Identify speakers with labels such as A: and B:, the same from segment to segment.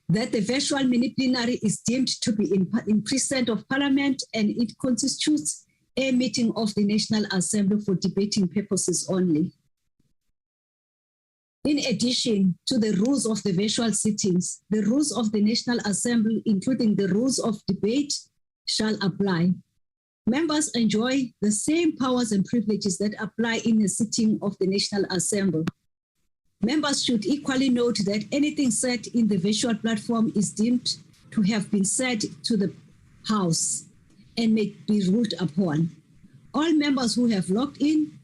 A: that the virtual mini-plenary is deemed to be in presence of Parliament and it constitutes a meeting of the National Assembly for debating purposes only. In addition to the rules of the virtual sittings, the rules of the National Assembly, including the rules of debate, shall apply. Members enjoy the same powers and privileges that apply in a sitting of the National Assembly. Members should equally note that anything said in the virtual platform is deemed to have been said to the House and may be ruled upon. All members who have logged in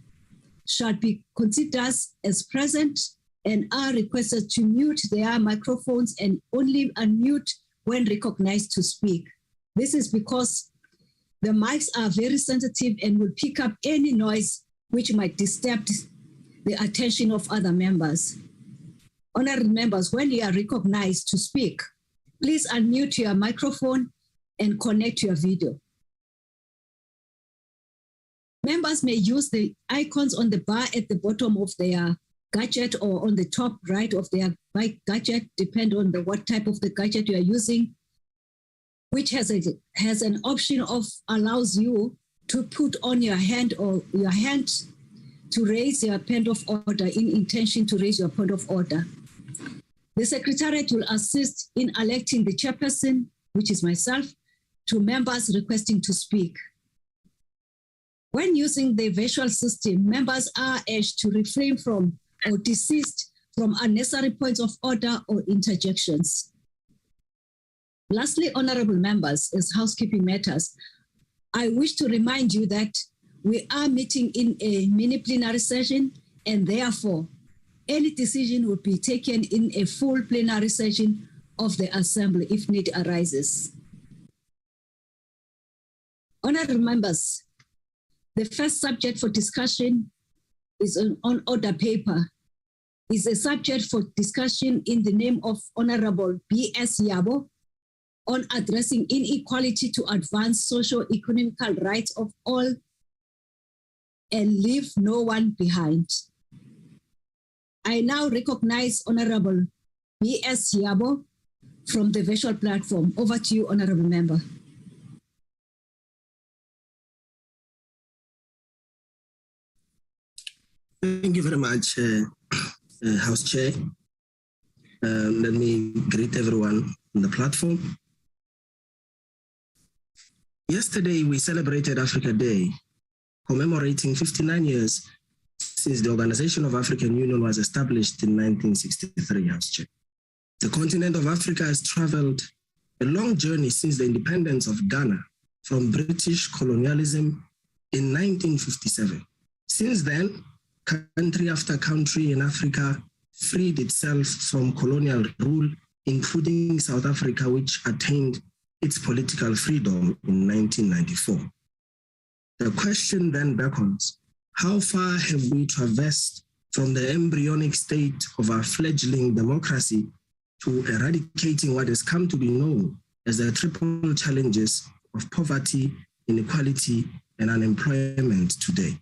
A: shall be considered as present and are requested to mute their microphones and only unmute when recognized to speak. This is because the mics are very sensitive and will pick up any noise which might disturb the attention of other members. Honorable members, when you are recognized to speak, please unmute your microphone and connect your video. Members may use the icons on the bar at the bottom of their gadget or on the top right of their gadget, depending on what type of the gadget you are using, which has an option of allows you to put on your hand or your hand to raise your point of order in intention to raise your point of order. The Secretariat will assist in electing the chairperson, which is myself, to members requesting to speak. When using the virtual system, members are urged to refrain from or desist from unnecessary points of order or interjections. Lastly, honorable members, as housekeeping matters, I wish to remind you that we are meeting in a mini plenary session, and therefore any decision will be taken in a full plenary session of the Assembly if need arises. Honorable members, the first subject for discussion is on order paper. Is a subject for discussion in the name of Honorable B S Yabo on addressing inequality to advance socio-economic rights of all and leave no one behind. I now recognize Honorable B S Yabo from the virtual platform. Over to you, Honorable Member.
B: Thank you very much, House Chair. Let me greet everyone on the platform. Yesterday, we celebrated Africa Day, commemorating 59 years since the Organization of African Union was established in 1963, House Chair. The continent of Africa has traveled a long journey since the independence of Ghana from British colonialism in 1957. Since then, country after country in Africa freed itself from colonial rule, including South Africa, which attained its political freedom in 1994. The question then beckons, how far have we traversed from the embryonic state of our fledgling democracy to eradicating what has come to be known as the triple challenges of poverty, inequality, and unemployment today?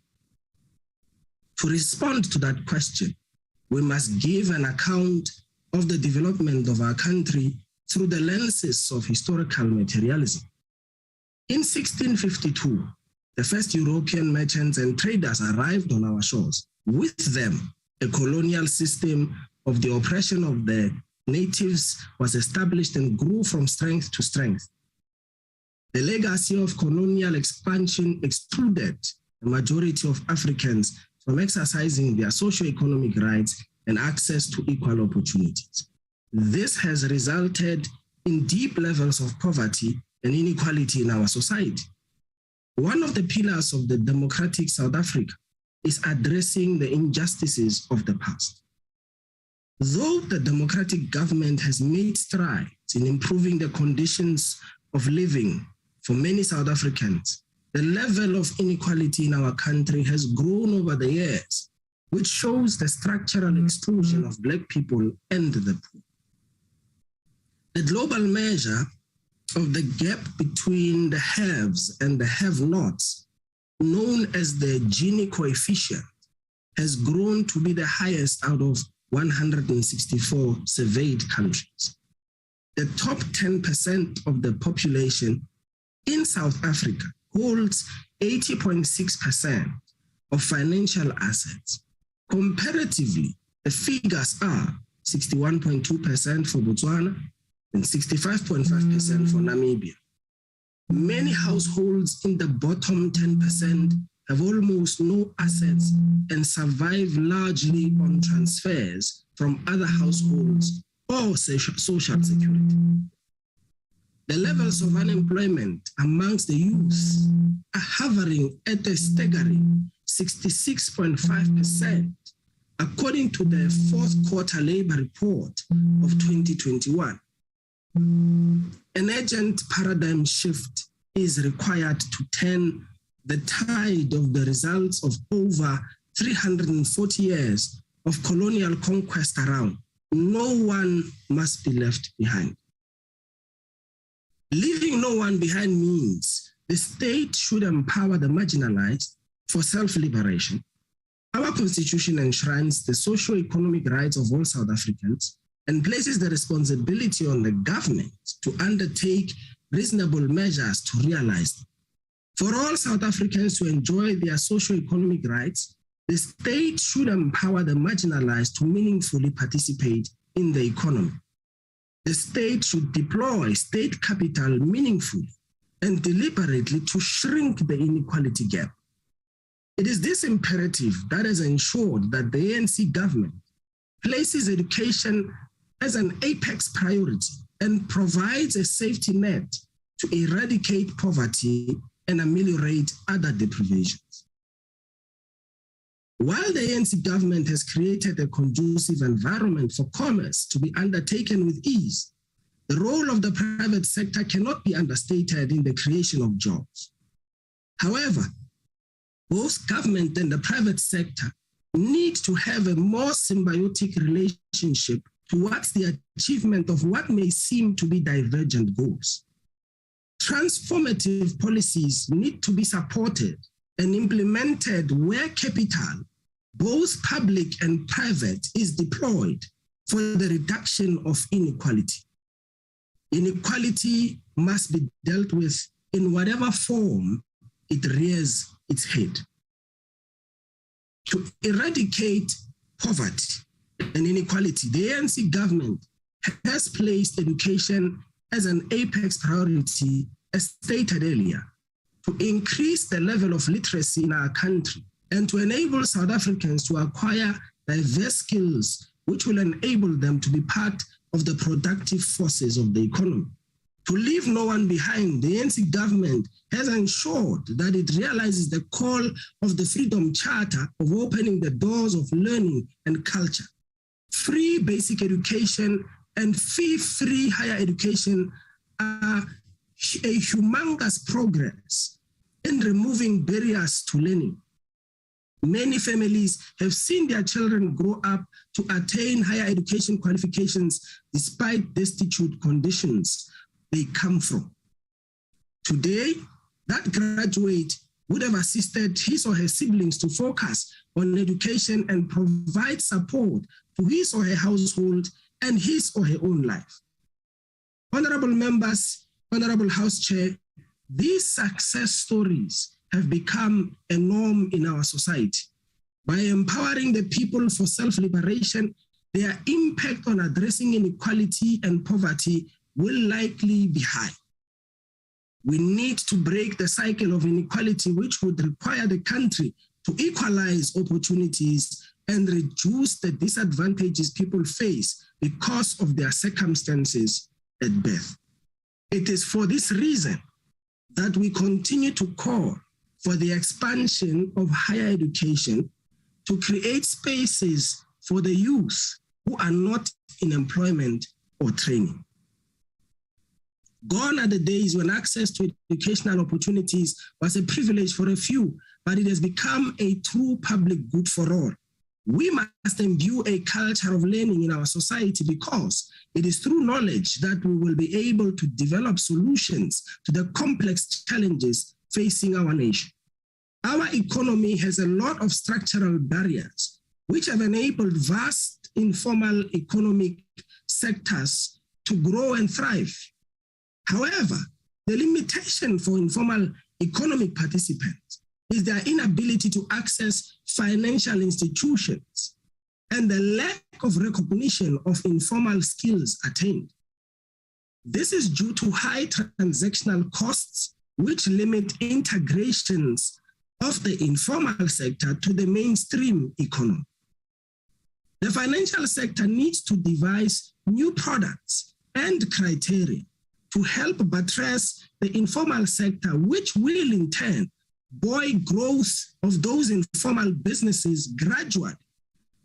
B: To respond to that question, we must give an account of the development of our country through the lenses of historical materialism. In 1652, the first European merchants and traders arrived on our shores. With them, a colonial system of the oppression of the natives was established and grew from strength to strength. The legacy of colonial expansion excluded the majority of Africans from exercising their socio-economic rights and access to equal opportunities. This has resulted in deep levels of poverty and inequality in our society. One of the pillars of the democratic South Africa is addressing the injustices of the past. Though the democratic government has made strides in improving the conditions of living for many South Africans, the level of inequality in our country has grown over the years, which shows the structural exclusion of Black people and the poor. The global measure of the gap between the haves and the have-nots, known as the Gini coefficient, has grown to be the highest out of 164 surveyed countries. The top 10% of the population in South Africa holds 80.6% of financial assets. Comparatively, the figures are 61.2% for Botswana and 65.5% for Namibia. Many households in the bottom 10% have almost no assets and survive largely on transfers from other households or social security. The levels of unemployment amongst the youth are hovering at a staggering 66.5%, according to the fourth quarter labor report of 2021. An urgent paradigm shift is required to turn the tide of the results of over 340 years of colonial conquest around. No one must be left behind. Leaving no one behind means the state should empower the marginalized for self-liberation. Our constitution enshrines the socio-economic rights of all South Africans and places the responsibility on the government to undertake reasonable measures to realize them. For all South Africans to enjoy their socio-economic rights, the state should empower the marginalized to meaningfully participate in the economy. The state should deploy state capital meaningfully and deliberately to shrink the inequality gap. It is this imperative that has ensured that the ANC government places education as an apex priority and provides a safety net to eradicate poverty and ameliorate other deprivations. While the ANC government has created a conducive environment for commerce to be undertaken with ease, the role of the private sector cannot be understated in the creation of jobs. However, both government and the private sector need to have a more symbiotic relationship towards the achievement of what may seem to be divergent goals. Transformative policies need to be supported and implemented where capital, both public and private, is deployed for the reduction of inequality. Inequality must be dealt with in whatever form it rears its head. To eradicate poverty and inequality, the ANC government has placed education as an apex priority, as stated earlier, to increase the level of literacy in our country and to enable South Africans to acquire diverse skills which will enable them to be part of the productive forces of the economy. To leave no one behind, the ANC government has ensured that it realizes the call of the Freedom Charter of opening the doors of learning and culture. Free basic education and fee-free higher education are a humongous progress in removing barriers to learning. Many families have seen their children grow up to attain higher education qualifications despite destitute conditions they come from. Today, that graduate would have assisted his or her siblings to focus on education and provide support to his or her household and his or her own life. Honorable members, Honorable House Chair, these success stories have become a norm in our society. By empowering the people for self-liberation, their impact on addressing inequality and poverty will likely be high. We need to break the cycle of inequality, which would require the country to equalize opportunities and reduce the disadvantages people face because of their circumstances at birth. It is for this reason that we continue to call for the expansion of higher education to create spaces for the youth who are not in employment or training. Gone are the days when access to educational opportunities was a privilege for a few, but it has become a true public good for all. We must imbue a culture of learning in our society because it is through knowledge that we will be able to develop solutions to the complex challenges facing our nation. Our economy has a lot of structural barriers which have enabled vast informal economic sectors to grow and thrive. However, the limitation for informal economic participants is their inability to access financial institutions and the lack of recognition of informal skills attained. This is due to high transactional costs, which limit integrations of the informal sector to the mainstream economy. The financial sector needs to devise new products and criteria to help buttress the informal sector, which will in turn buoy growth of those informal businesses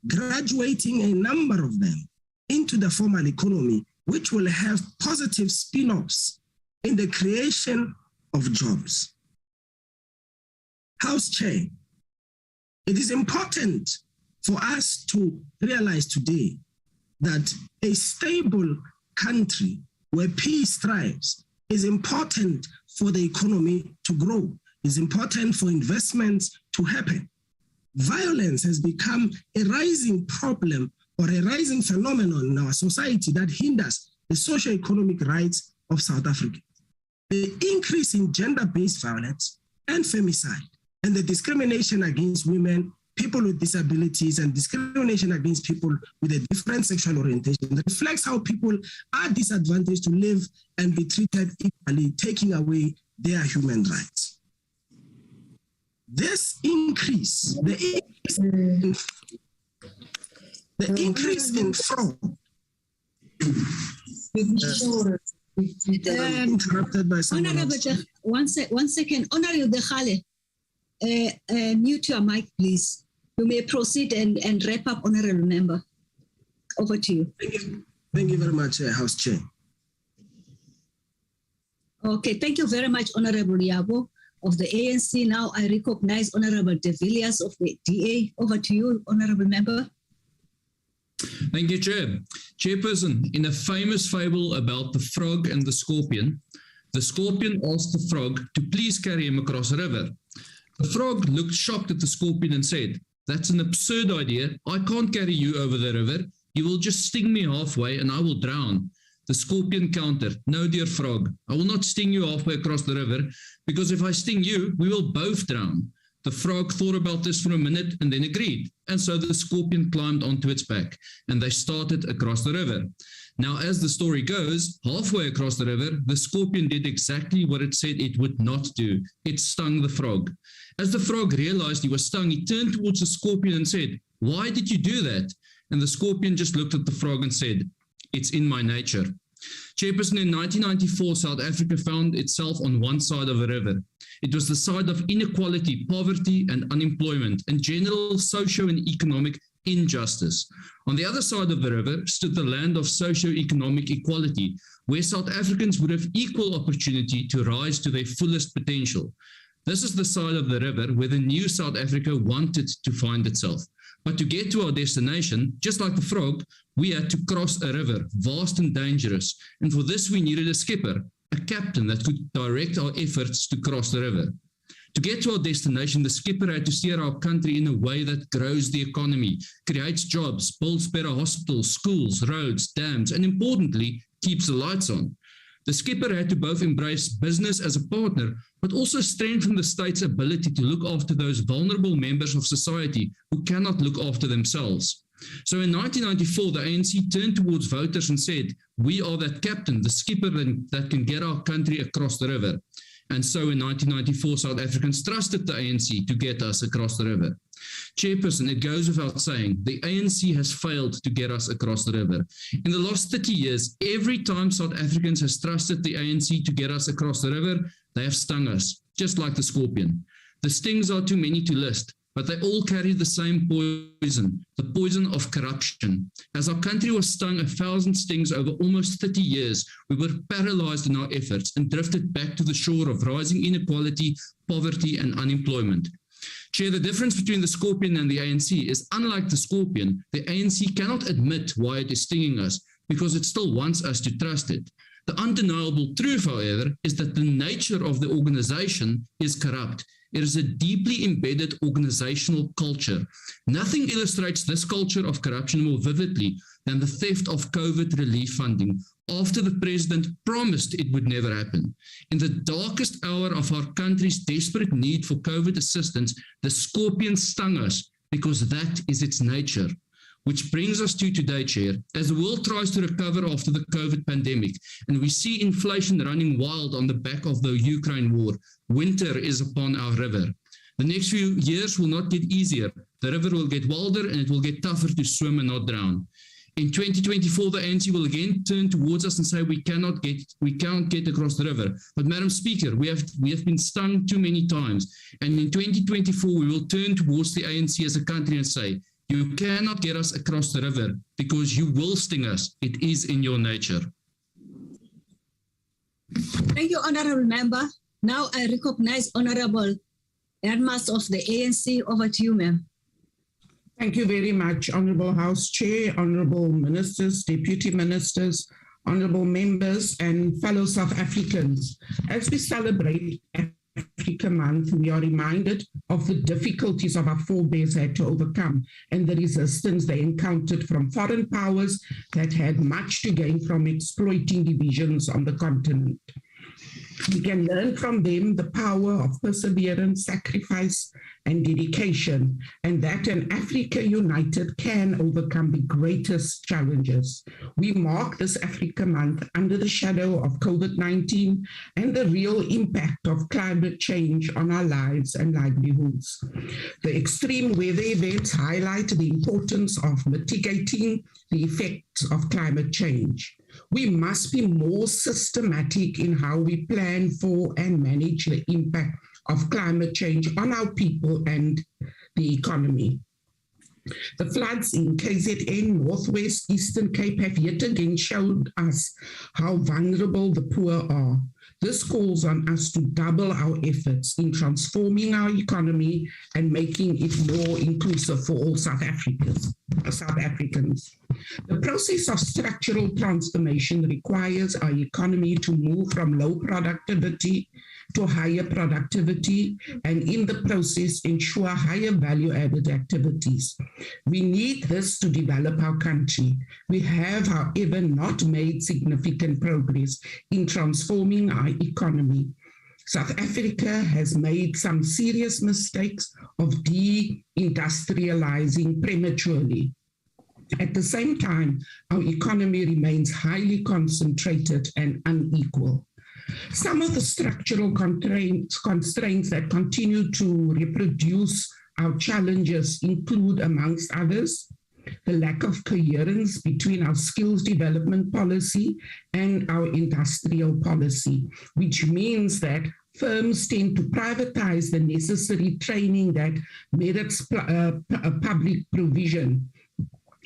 B: graduating a number of them into the formal economy, which will have positive spin-offs in the creation of jobs. House Chair, it is important for us to realize today that a stable country where peace thrives is important for the economy to grow, is important for investments to happen. Violence has become a rising problem or a rising phenomenon in our society that hinders the socio-economic rights of South Africans. The increase in gender-based violence and femicide and the discrimination against women, people with disabilities, and discrimination against people with a different sexual orientation reflects how people are disadvantaged to live and be treated equally, taking away their human rights. This increase, the increase in fraud. Interrupted by someone else.
A: One second. Honorable Dekhale, mute your mic, please. You may proceed and wrap up, Honorable Member. Over to you.
B: Thank you very much, House Chair.
A: Okay, thank you very much, Honorable Yabo of the ANC. Now I recognize Honorable De Villiers of the DA. Over to you, Honorable Member.
C: Thank you, Chair. Chairperson, in a famous fable about the frog and the scorpion asked the frog to please carry him across a river. The frog looked shocked at the scorpion and said, "That's an absurd idea. I can't carry you over the river. You will just sting me halfway and I will drown." The scorpion countered, "No, dear frog, I will not sting you halfway across the river, because if I sting you, we will both drown." The frog thought about this for a minute and then agreed. And so the scorpion climbed onto its back and they started across the river. Now, as the story goes, halfway across the river, the scorpion did exactly what it said it would not do. It stung the frog. As the frog realized he was stung, he turned towards the scorpion and said, "Why did you do that?" And the scorpion just looked at the frog and said, "It's in my nature." Chairperson, in 1994, South Africa found itself on one side of a river. It was the side of inequality, poverty, and unemployment, and general socio and economic injustice. On the other side of the river stood the land of socio-economic equality, where South Africans would have equal opportunity to rise to their fullest potential. This is the side of the river where the new South Africa wanted to find itself. But to get to our destination, just like the frog, we had to cross a river, vast and dangerous. And for this, we needed a skipper, a captain that could direct our efforts to cross the river. To get to our destination, the skipper had to steer our country in a way that grows the economy, creates jobs, builds better hospitals, schools, roads, dams, and importantly, keeps the lights on. The skipper had to both embrace business as a partner, but also strengthen the state's ability to look after those vulnerable members of society who cannot look after themselves. So in 1994, the ANC turned towards voters and said, "We are that captain, the skipper that can get our country across the river." And so in 1994, South Africans trusted the ANC to get us across the river. Chairperson, it goes without saying, the ANC has failed to get us across the river. In the last 30 years, every time South Africans has trusted the ANC to get us across the river, they have stung us, just like the scorpion. The stings are too many to list, but they all carry the same poison, the poison of corruption. As our country was stung 1,000 stings over almost 30 years, we were paralyzed in our efforts and drifted back to the shore of rising inequality, poverty, and unemployment. Chair, the difference between the scorpion and the ANC is, unlike the scorpion, the ANC cannot admit why it is stinging us because it still wants us to trust it. The undeniable truth, however, is that the nature of the organization is corrupt, It is a deeply embedded organizational culture. Nothing illustrates this culture of corruption more vividly than the theft of COVID relief funding after the president promised it would never happen. In the darkest hour of our country's desperate need for COVID assistance, the scorpion stung us because that is its nature. Which brings us to today, Chair. As the world tries to recover after the COVID pandemic, and we see inflation running wild on the back of the Ukraine war, winter is upon our river. The next few years will not get easier. The river will get wilder and it will get tougher to swim and not drown. In 2024, the ANC will again turn towards us and say we cannot get across the river. But Madam Speaker, we have been stung too many times. And in 2024, we will turn towards the ANC as a country and say, you cannot get us across the river because you will sting us. It is in your nature.
A: Thank you, Honorable Member. Now I recognize Honorable Headmaster of the ANC. Over to you, ma'am.
D: Thank you very much, Honorable House Chair, Honorable Ministers, Deputy Ministers, Honorable Members, and fellow South Africans. As we celebrate Africa Month, we are reminded of the difficulties of our forebears had to overcome and the resistance they encountered from foreign powers that had much to gain from exploiting divisions on the continent. We can learn from them the power of perseverance, sacrifice, and dedication, and that an Africa united can overcome the greatest challenges. We mark this Africa Month under the shadow of COVID-19 and the real impact of climate change on our lives and livelihoods. The extreme weather events highlight the importance of mitigating the effects of climate change. We must be more systematic in how we plan for and manage the impact of climate change on our people and the economy. The floods in KZN, Northwest, Eastern Cape have yet again showed us how vulnerable the poor are. This calls on us to double our efforts in transforming our economy and making it more inclusive for all South Africans. The process of structural transformation requires our economy to move from low productivity to higher productivity, and in the process ensure higher value-added activities. We need this to develop our country. We have, however, not made significant progress in transforming our economy. South Africa has made some serious mistakes of deindustrializing prematurely. At the same time, our economy remains highly concentrated and unequal. Some of the structural constraints that continue to reproduce our challenges include, amongst others, the lack of coherence between our skills development policy and our industrial policy, which means that firms tend to privatize the necessary training that merits public provision,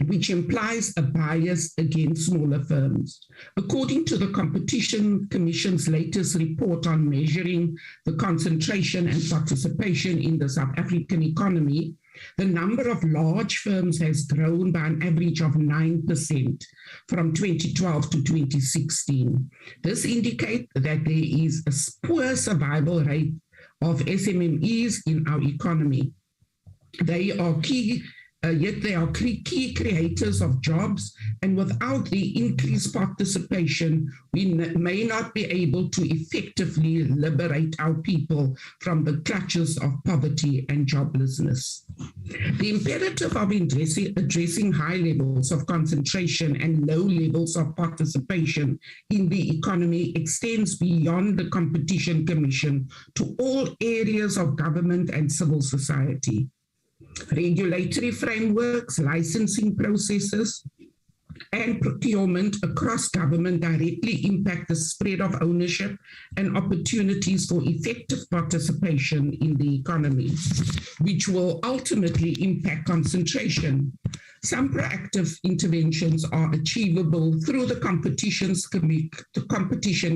D: which implies a bias against smaller firms. According to the Competition Commission's latest report on measuring the concentration and participation in the South African economy, the number of large firms has grown by an average of 9% from 2012 to 2016. This indicates that there is a poor survival rate of SMMEs in our economy. Yet they are key creators of jobs, and without the increased participation, we may not be able to effectively liberate our people from the clutches of poverty and joblessness. The imperative of addressing high levels of concentration and low levels of participation in the economy extends beyond the Competition Commission to all areas of government and civil society. Regulatory frameworks, licensing processes, and procurement across government directly impact the spread of ownership and opportunities for effective participation in the economy, which will ultimately impact concentration. Some proactive interventions are achievable through the Competition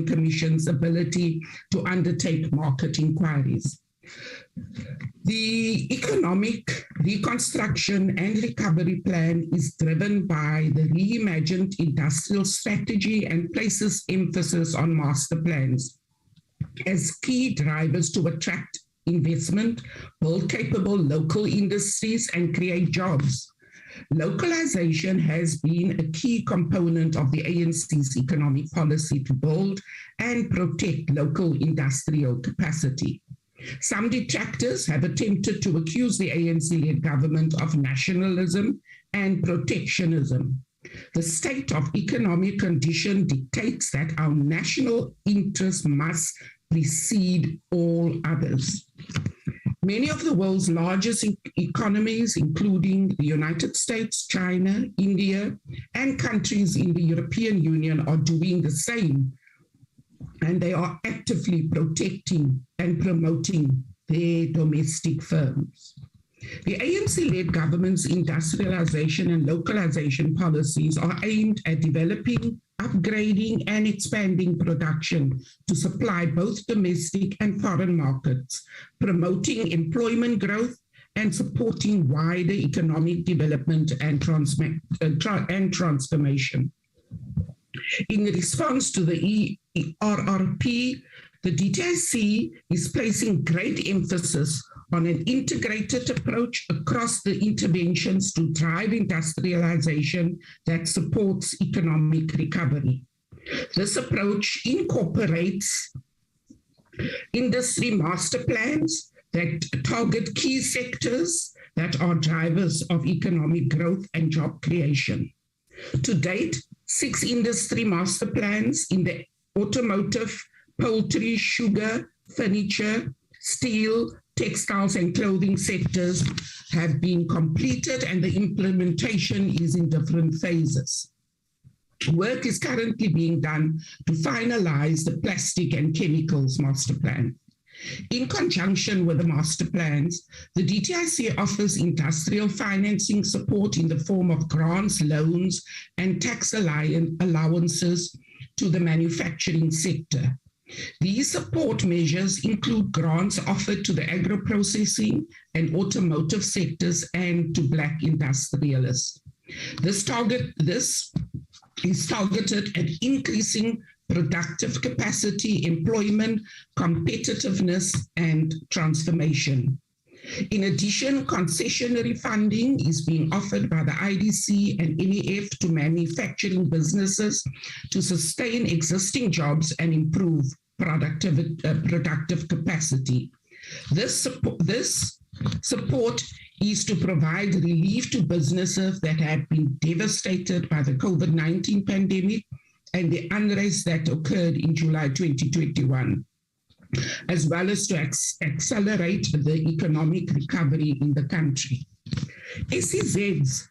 D: Commission's ability to undertake market inquiries. The Economic Reconstruction and Recovery Plan is driven by the reimagined industrial strategy and places emphasis on master plans as key drivers to attract investment, build capable local industries, and create jobs. Localization has been a key component of the ANC's economic policy to build and protect local industrial capacity. Some detractors have attempted to accuse the ANC-led government of nationalism and protectionism. The state of economic condition dictates that our national interests must precede all others. Many of the world's largest economies, including the United States, China, India, and countries in the European Union, are doing the same, and they are actively protecting and promoting their domestic firms. The ANC-led government's industrialization and localization policies are aimed at developing, upgrading, and expanding production to supply both domestic and foreign markets, promoting employment growth, and supporting wider economic development and transformation. In response to the RRP, the DTIC is placing great emphasis on an integrated approach across the interventions to drive industrialization that supports economic recovery. This approach incorporates industry master plans that target key sectors that are drivers of economic growth and job creation. To date, 6 industry master plans in the automotive, poultry, sugar, furniture, steel, textiles, and clothing sectors have been completed, and the implementation is in different phases. Work is currently being done to finalize the plastic and chemicals master plan. In conjunction with the master plans, the DTIC offers industrial financing support in the form of grants, loans, and tax allowances to the manufacturing sector. These support measures include grants offered to the agro-processing and automotive sectors and to Black industrialists. This is targeted at increasing productive capacity, employment, competitiveness, and transformation. In addition, concessionary funding is being offered by the IDC and MEF to manufacturing businesses to sustain existing jobs and improve productive capacity. This support is to provide relief to businesses that have been devastated by the COVID-19 pandemic and the unrest that occurred in July 2021, as well as to accelerate the economic recovery in the country. SEZs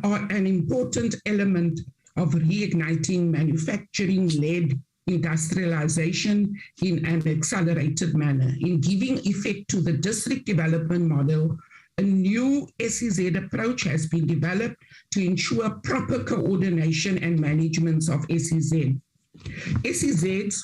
D: are an important element of reigniting manufacturing-led industrialization in an accelerated manner. In giving effect to the district development model, a new SEZ approach has been developed to ensure proper coordination and management of SEZ. SEZs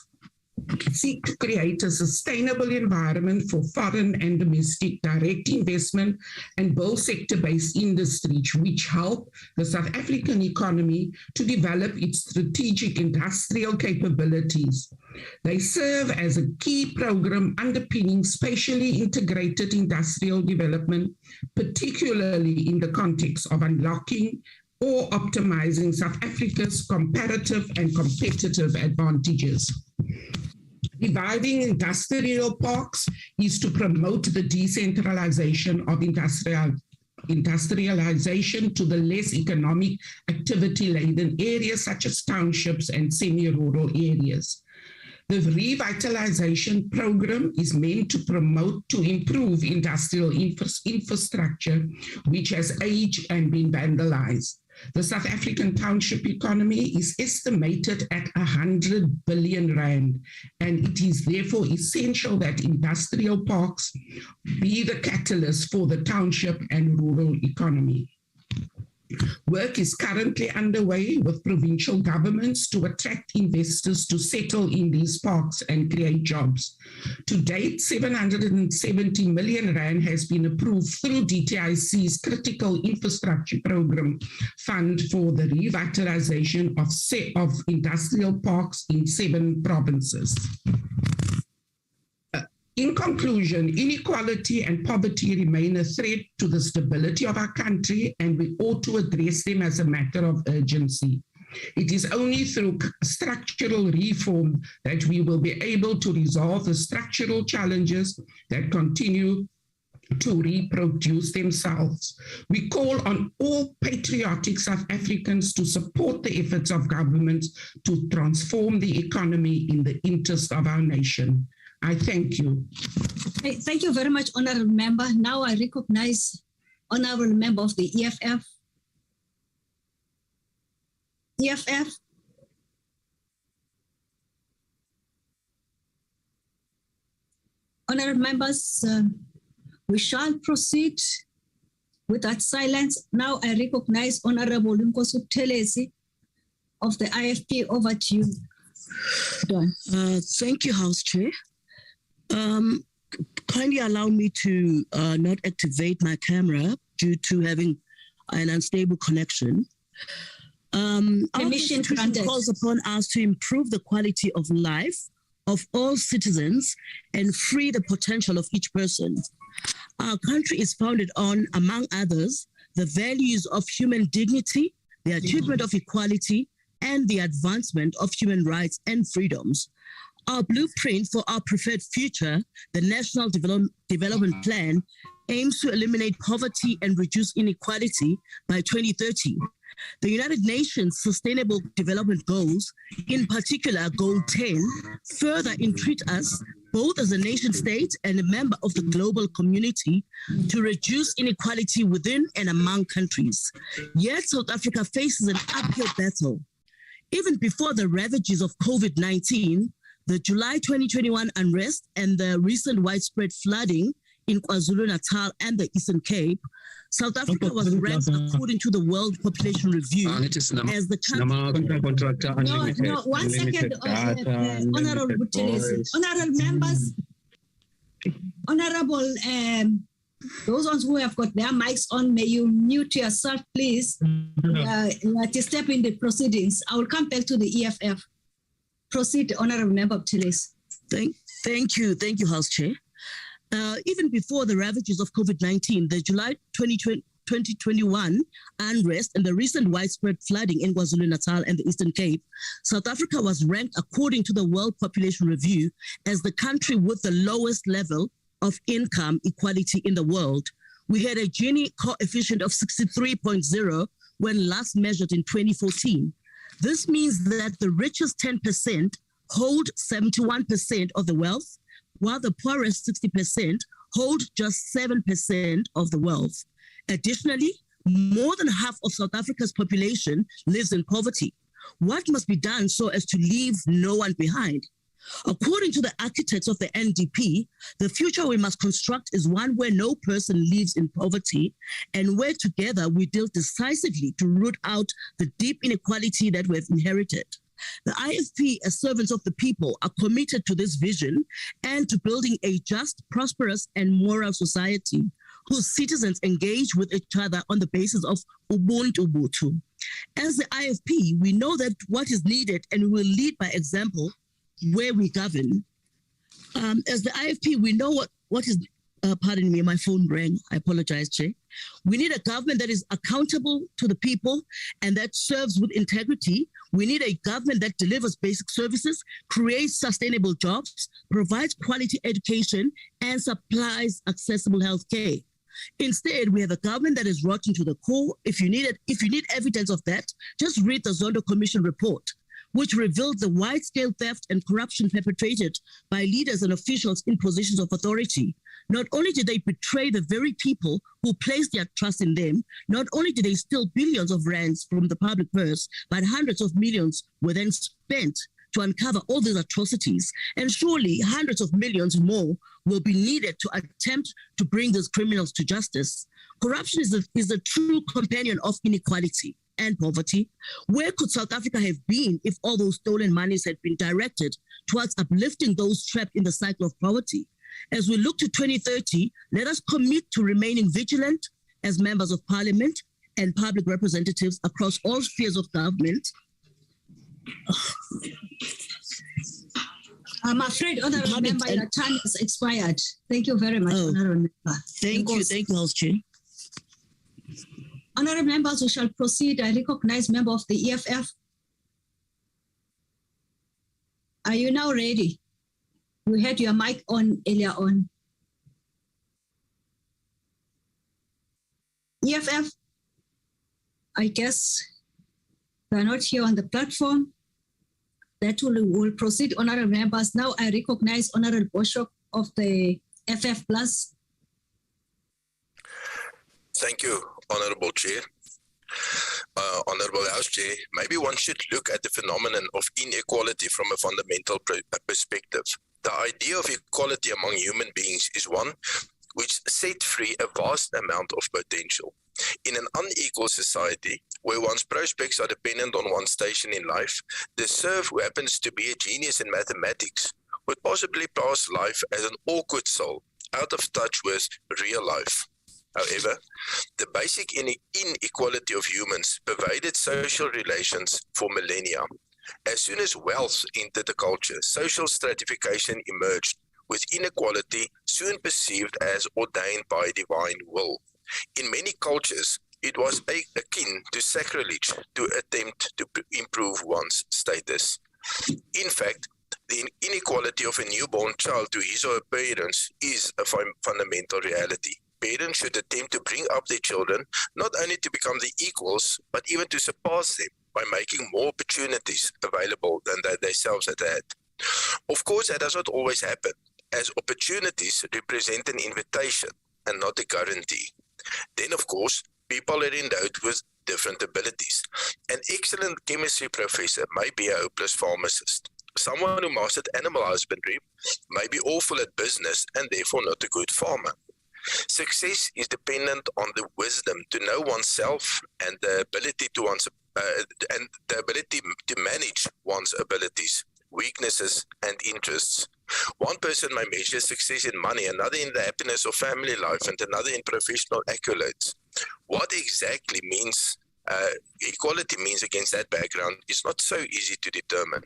D: seek to create a sustainable environment for foreign and domestic direct investment and build sector-based industries which help the South African economy to develop its strategic industrial capabilities. They serve as a key program underpinning spatially integrated industrial development, particularly in the context of unlocking or optimizing South Africa's comparative and competitive advantages. Reviving industrial parks is to promote the decentralization of industrialization to the less economic activity-laden areas such as townships and semi-rural areas. The revitalization program is meant to improve industrial infrastructure which has aged and been vandalized. The South African township economy is estimated at 100 billion rand, and it is therefore essential that industrial parks be the catalyst for the township and rural economy. Work is currently underway with provincial governments to attract investors to settle in these parks and create jobs. To date, 770 million rand has been approved through DTIC's Critical Infrastructure Program Fund for the revitalization of industrial parks in 7 provinces. In conclusion, inequality and poverty remain a threat to the stability of our country, and we ought to address them as a matter of urgency. It is only through structural reform that we will be able to resolve the structural challenges that continue to reproduce themselves. We call on all patriotic South Africans to support the efforts of governments to transform the economy in the interest of our nation. I thank you.
A: Thank you very much, Honorable Member. Now I recognize Honorable Member of the EFF. EFF. Honorable members, we shall proceed with that silence. Now I recognize Honorable Nkosi Buthelezi of the IFP. Over to you.
E: Thank you, House Chair. Kindly allow me to not activate my camera due to having an unstable connection.
A: Permission granted.
E: Calls upon us to improve the quality of life of all citizens and free the potential of each person. Our country is founded on, among others, the values of human dignity, the achievement of equality, and the advancement of human rights and freedoms. Our blueprint for our preferred future, the National Development Plan, aims to eliminate poverty and reduce inequality by 2030. The United Nations Sustainable Development Goals, in particular Goal 10, further entreat us, both as a nation state and a member of the global community, to reduce inequality within and among countries. Yet South Africa faces an uphill battle. Even before the ravages of COVID-19, the July 2021 unrest and the recent widespread flooding in KwaZulu-Natal and the Eastern Cape, South Africa was ranked according to the World Population Review as the country.
A: No, 1 second, Honorable Buthelezi. Honorable members, Honorable, those ones who have got their mics on, may you mute yourself, please. You are disturbing the proceedings. I will come back to the EFF. Proceed, Honorable Member Buthelezi.
E: Thank you, House Chair. Even before the ravages of COVID-19, the July 2021 unrest and the recent widespread flooding in KwaZulu-Natal and the Eastern Cape, South Africa was ranked according to the World Population Review as the country with the lowest level of income equality in the world. We had a Gini coefficient of 63.0 when last measured in 2014. This means that the richest 10% hold 71% of the wealth, while the poorest 60% hold just 7% of the wealth. Additionally, more than half of South Africa's population lives in poverty. What must be done so as to leave no one behind? According to the architects of the NDP, the future we must construct is one where no person lives in poverty and where together we deal decisively to root out the deep inequality that we've inherited. The IFP, as servants of the people, are committed to this vision and to building a just, prosperous, and moral society whose citizens engage with each other on the basis of Ubuntu. As the IFP, we know that what is needed and we will lead by example where we govern. As the IFP, we know what is, pardon me, my phone rang. I apologize, Chair. We need a government that is accountable to the people and that serves with integrity. We need a government that delivers basic services, creates sustainable jobs, provides quality education, and supplies accessible health care. Instead, we have a government that is rotten to the core. If you need evidence of that, just read the Zondo Commission report, which revealed the wide-scale theft and corruption perpetrated by leaders and officials in positions of authority. Not only did they betray the very people who placed their trust in them, not only did they steal billions of rands from the public purse, but hundreds of millions were then spent to uncover all these atrocities. And surely hundreds of millions more will be needed to attempt to bring these criminals to justice. Corruption is a true companion of inequality and poverty. Where could South Africa have been if all those stolen monies had been directed towards uplifting those trapped in the cycle of poverty? As we look to 2030, let us commit to remaining vigilant as members of parliament and public representatives across all spheres of government.
A: I'm afraid, Honourable
E: Comment
A: Member,
E: and-
A: your time has expired. Thank you very much,
E: Oh.
A: Honourable Member.
E: Thank you, House Chair.
A: Honourable members, we shall proceed. I recognize member of the EFF. Are you now ready? We had your mic on earlier on. EFF, I guess they are not here on the platform. That will proceed, honourable members. Now I recognize Honourable Bishop of the FF Plus.
F: Thank you, Honourable Chair. Honourable House Chair, maybe one should look at the phenomenon of inequality from a fundamental perspective. The idea of equality among human beings is one which set free a vast amount of potential. In an unequal society, where one's prospects are dependent on one's station in life, the serf who happens to be a genius in mathematics would possibly pass life as an awkward soul, out of touch with real life. However, the basic inequality of humans pervaded social relations for millennia. As soon as wealth entered the culture, social stratification emerged, with inequality soon perceived as ordained by divine will. In many cultures, it was akin to sacrilege to attempt to improve one's status. In fact, the inequality of a newborn child to his or her parents is a fundamental reality. Parents should attempt to bring up their children not only to become the equals, but even to surpass them by making more opportunities available than they themselves had had. Of course, that does not always happen, as opportunities represent an invitation and not a guarantee. Then, of course, people are endowed with different abilities. An excellent chemistry professor may be a hopeless pharmacist. Someone who mastered animal husbandry may be awful at business and therefore not a good farmer. Success is dependent on the wisdom to know oneself and the ability to manage one's abilities, weaknesses, and interests. One person may measure success in money, another in the happiness of family life, and another in professional accolades. What exactly equality means against that background is not so easy to determine.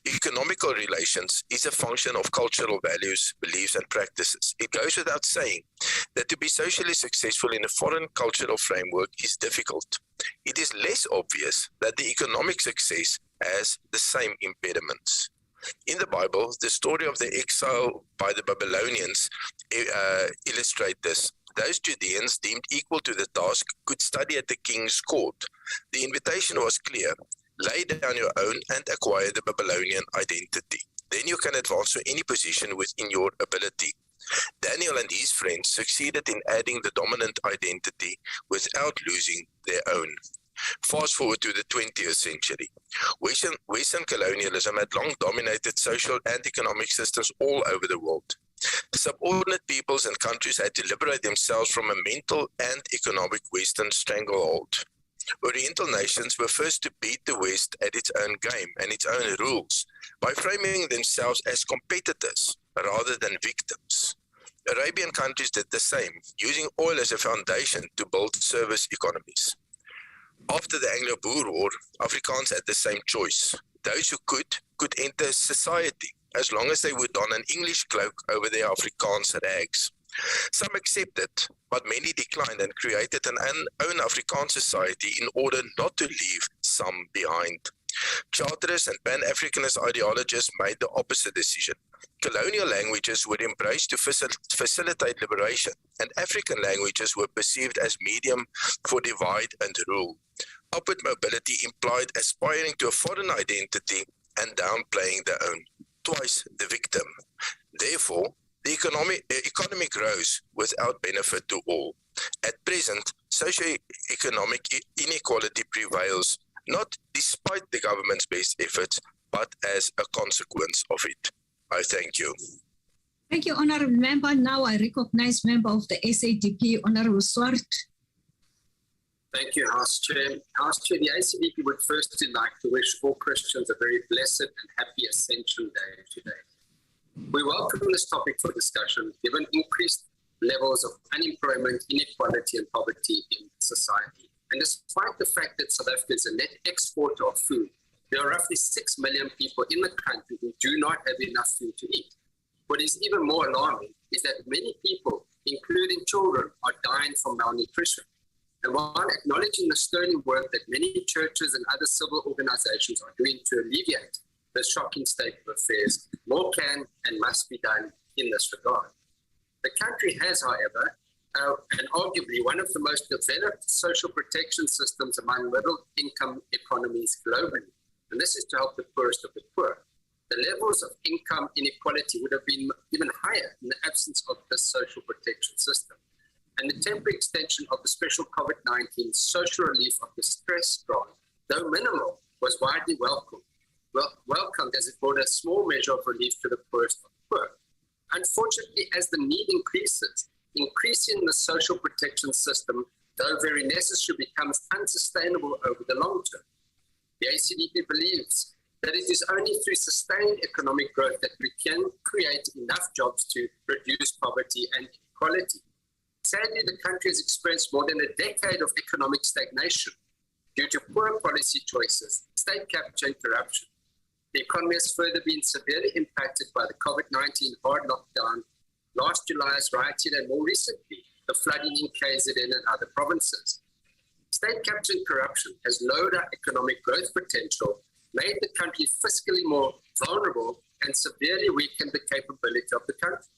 F: Economical relations is a function of cultural values, beliefs, and practices. It goes without saying that to be socially successful in a foreign cultural framework is difficult. It is less obvious that the economic success has the same impediments. In the Bible, the story of the exile by the Babylonians illustrate this. Those Judeans deemed equal to the task could study at the king's court. The invitation was clear. Lay down your own and acquire the Babylonian identity. Then you can advance to any position within your ability. Daniel and his friends succeeded in adding the dominant identity without losing their own. Fast forward to the 20th century. Western colonialism had long dominated social and economic systems all over the world. Subordinate peoples and countries had to liberate themselves from a mental and economic Western stranglehold. Oriental nations were first to beat the West at its own game and its own rules by framing themselves as competitors rather than victims. Arabian countries did the same, using oil as a foundation to build service economies. After the Anglo-Boer War, Afrikaans had the same choice. Those who could enter society as long as they would don an English cloak over their Afrikaans rags. Some accepted, but many declined and created an own Afrikaans society in order not to leave some behind. Charterists and Pan-Africanist ideologists made the opposite decision. Colonial languages were embraced to facilitate liberation, and African languages were perceived as medium for divide and rule. Upward mobility implied aspiring to a foreign identity and downplaying their own. Twice the victim. Therefore, the economy grows without benefit to all. At present, socio-economic inequality prevails, not despite the government's best efforts, but as a consequence of it. I thank you.
A: Thank you, Honourable Member. Now I recognize member of the SADP, Honourable Swart.
G: Thank you, House Chair. House Chair, the ACDP would firstly like to wish all Christians a very blessed and happy Ascension Day today. We welcome this topic for discussion, given increased levels of unemployment, inequality, and poverty in society. And despite the fact that South Africa is a net exporter of food, There are roughly 6 million people in the country who do not have enough food to eat. What is even more alarming is that many people, including children, are dying from malnutrition. And while acknowledging the sterling work that many churches and other civil organizations are doing to alleviate the shocking state of affairs, more can and must be done in this regard. The country has, however, and arguably one of the most developed social protection systems among middle-income economies globally. And this is to help the poorest of the poor. The levels of income inequality would have been even higher in the absence of this social protection system. And the temporary extension of the special COVID-19 social relief of the stress grant, though minimal, was widely welcomed as it brought a small measure of relief to the poorest of the poor. Unfortunately, as the need increases, increasing the social protection system, though very necessary, becomes unsustainable over the long term. The ACDP believes that it is only through sustained economic growth that we can create enough jobs to reduce poverty and inequality. Sadly, the country has experienced more than a decade of economic stagnation due to poor policy choices, state capture and corruption. The economy has further been severely impacted by the COVID-19 hard lockdown, last July's rioting, and more recently, the flooding in KZN and other provinces. State capture and corruption has lowered our economic growth potential, made the country fiscally more vulnerable, and severely weakened the capability of the country.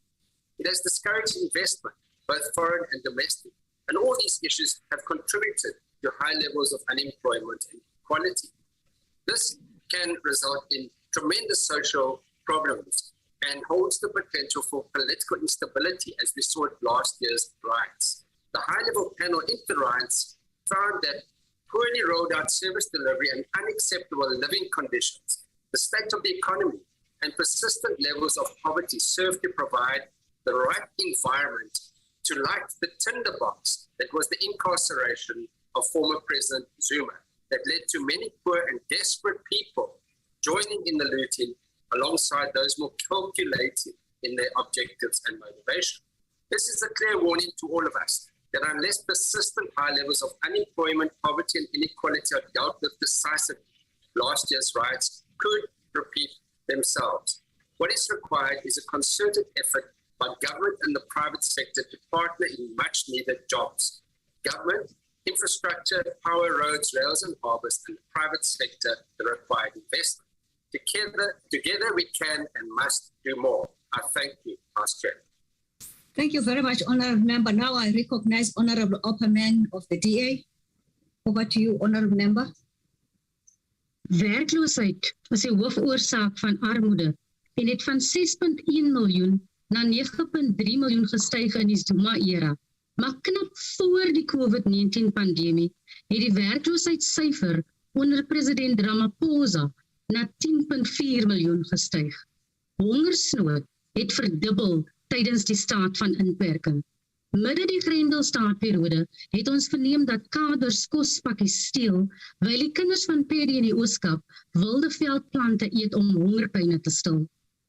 G: It has discouraged investment, both foreign and domestic, and all these issues have contributed to high levels of unemployment and inequality. This can result in tremendous social problems and holds the potential for political instability, as we saw at last year's riots. The high-level panel into riots found that poorly rolled out service delivery and unacceptable living conditions, the state of the economy, and persistent levels of poverty serve to provide the right environment to light the tinderbox that was the incarceration of former President Zuma, that led to many poor and desperate people joining in the looting alongside those more calculating in their objectives and motivation. This is a clear warning to all of us that unless persistent high levels of unemployment, poverty, and inequality are dealt with decisively, last year's riots could repeat themselves. What is required is a concerted effort by government and the private sector to partner in much-needed jobs. Government, infrastructure, power, roads, rails, and harbours, and the private sector, the required investment. Together we can and must do more. I thank you, Vice Chair.
A: Thank you very much, Honourable Member. Now I recognize Honourable Opperman of the DA. Over to you, Honourable Member.
H: Werkloosheid is die hoofoorsaak van armoede en het van 6.1 miljoen na 9.3 miljoen gestyg in die Zuma-era. Maar knap voor die COVID-19-pandemie het die werkloosheidssyfer onder president Ramaphosa na 10.4 miljoen gestyg. Hongersnood het verdubbel tydens die staat van inperking. Midde die Grendelstaatperiode het ons verneem dat kaders kospakkies steel, wyl die kinders van Pedi in die Ooskaap wilde veldplante eet om hongerpyne te stil.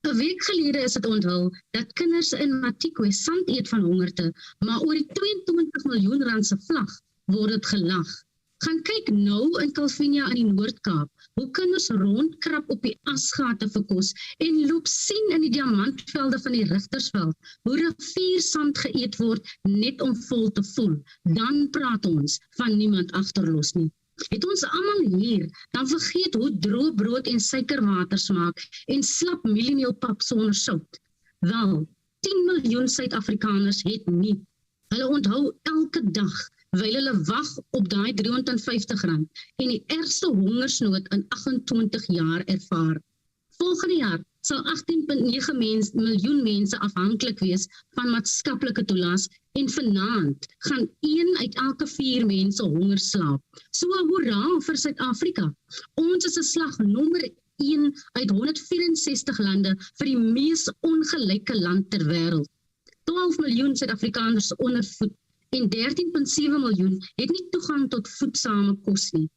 H: 'n week gelede is dit onthul dat kinders in Matikwe sand eet van hongerte, maar oor die 22 miljoen rand se vlag word dit gelag. Gaan kyk nou in Kalvinia in die Noord-Kaap, hoe kinders rondkrap op die asgate vir kos en loop sien in die diamantvelde van die Rigtersveld, hoe riviersand geëet word net om vol te voel. Dan praat ons van niemand agterlos nie. Het ons almal hier dan vergeet hoe droë brood en suikerwater smaak en slap mieliemeelpap sonder sout? Wel, 10 miljoen Suid-Afrikaners het nie. Hulle onthou elke dag wyl hulle wag op daai R350 en die ergste hongersnood in 28 jaar ervaar. Volgende jaar sal 18.9 miljoen mense afhanklik wees van maatskaplike toelaas en vanaand gaan 1 uit elke 4 mense honger slaap. So hoera vir Suid-Afrika. Ons is 'n slag nommer 1 uit 164 lande vir die mees ongelyke land ter wêreld. 12 miljoen Suid-Afrikaners ondervoed en 13.7 miljoen het nie toegang tot voedsame kos nie.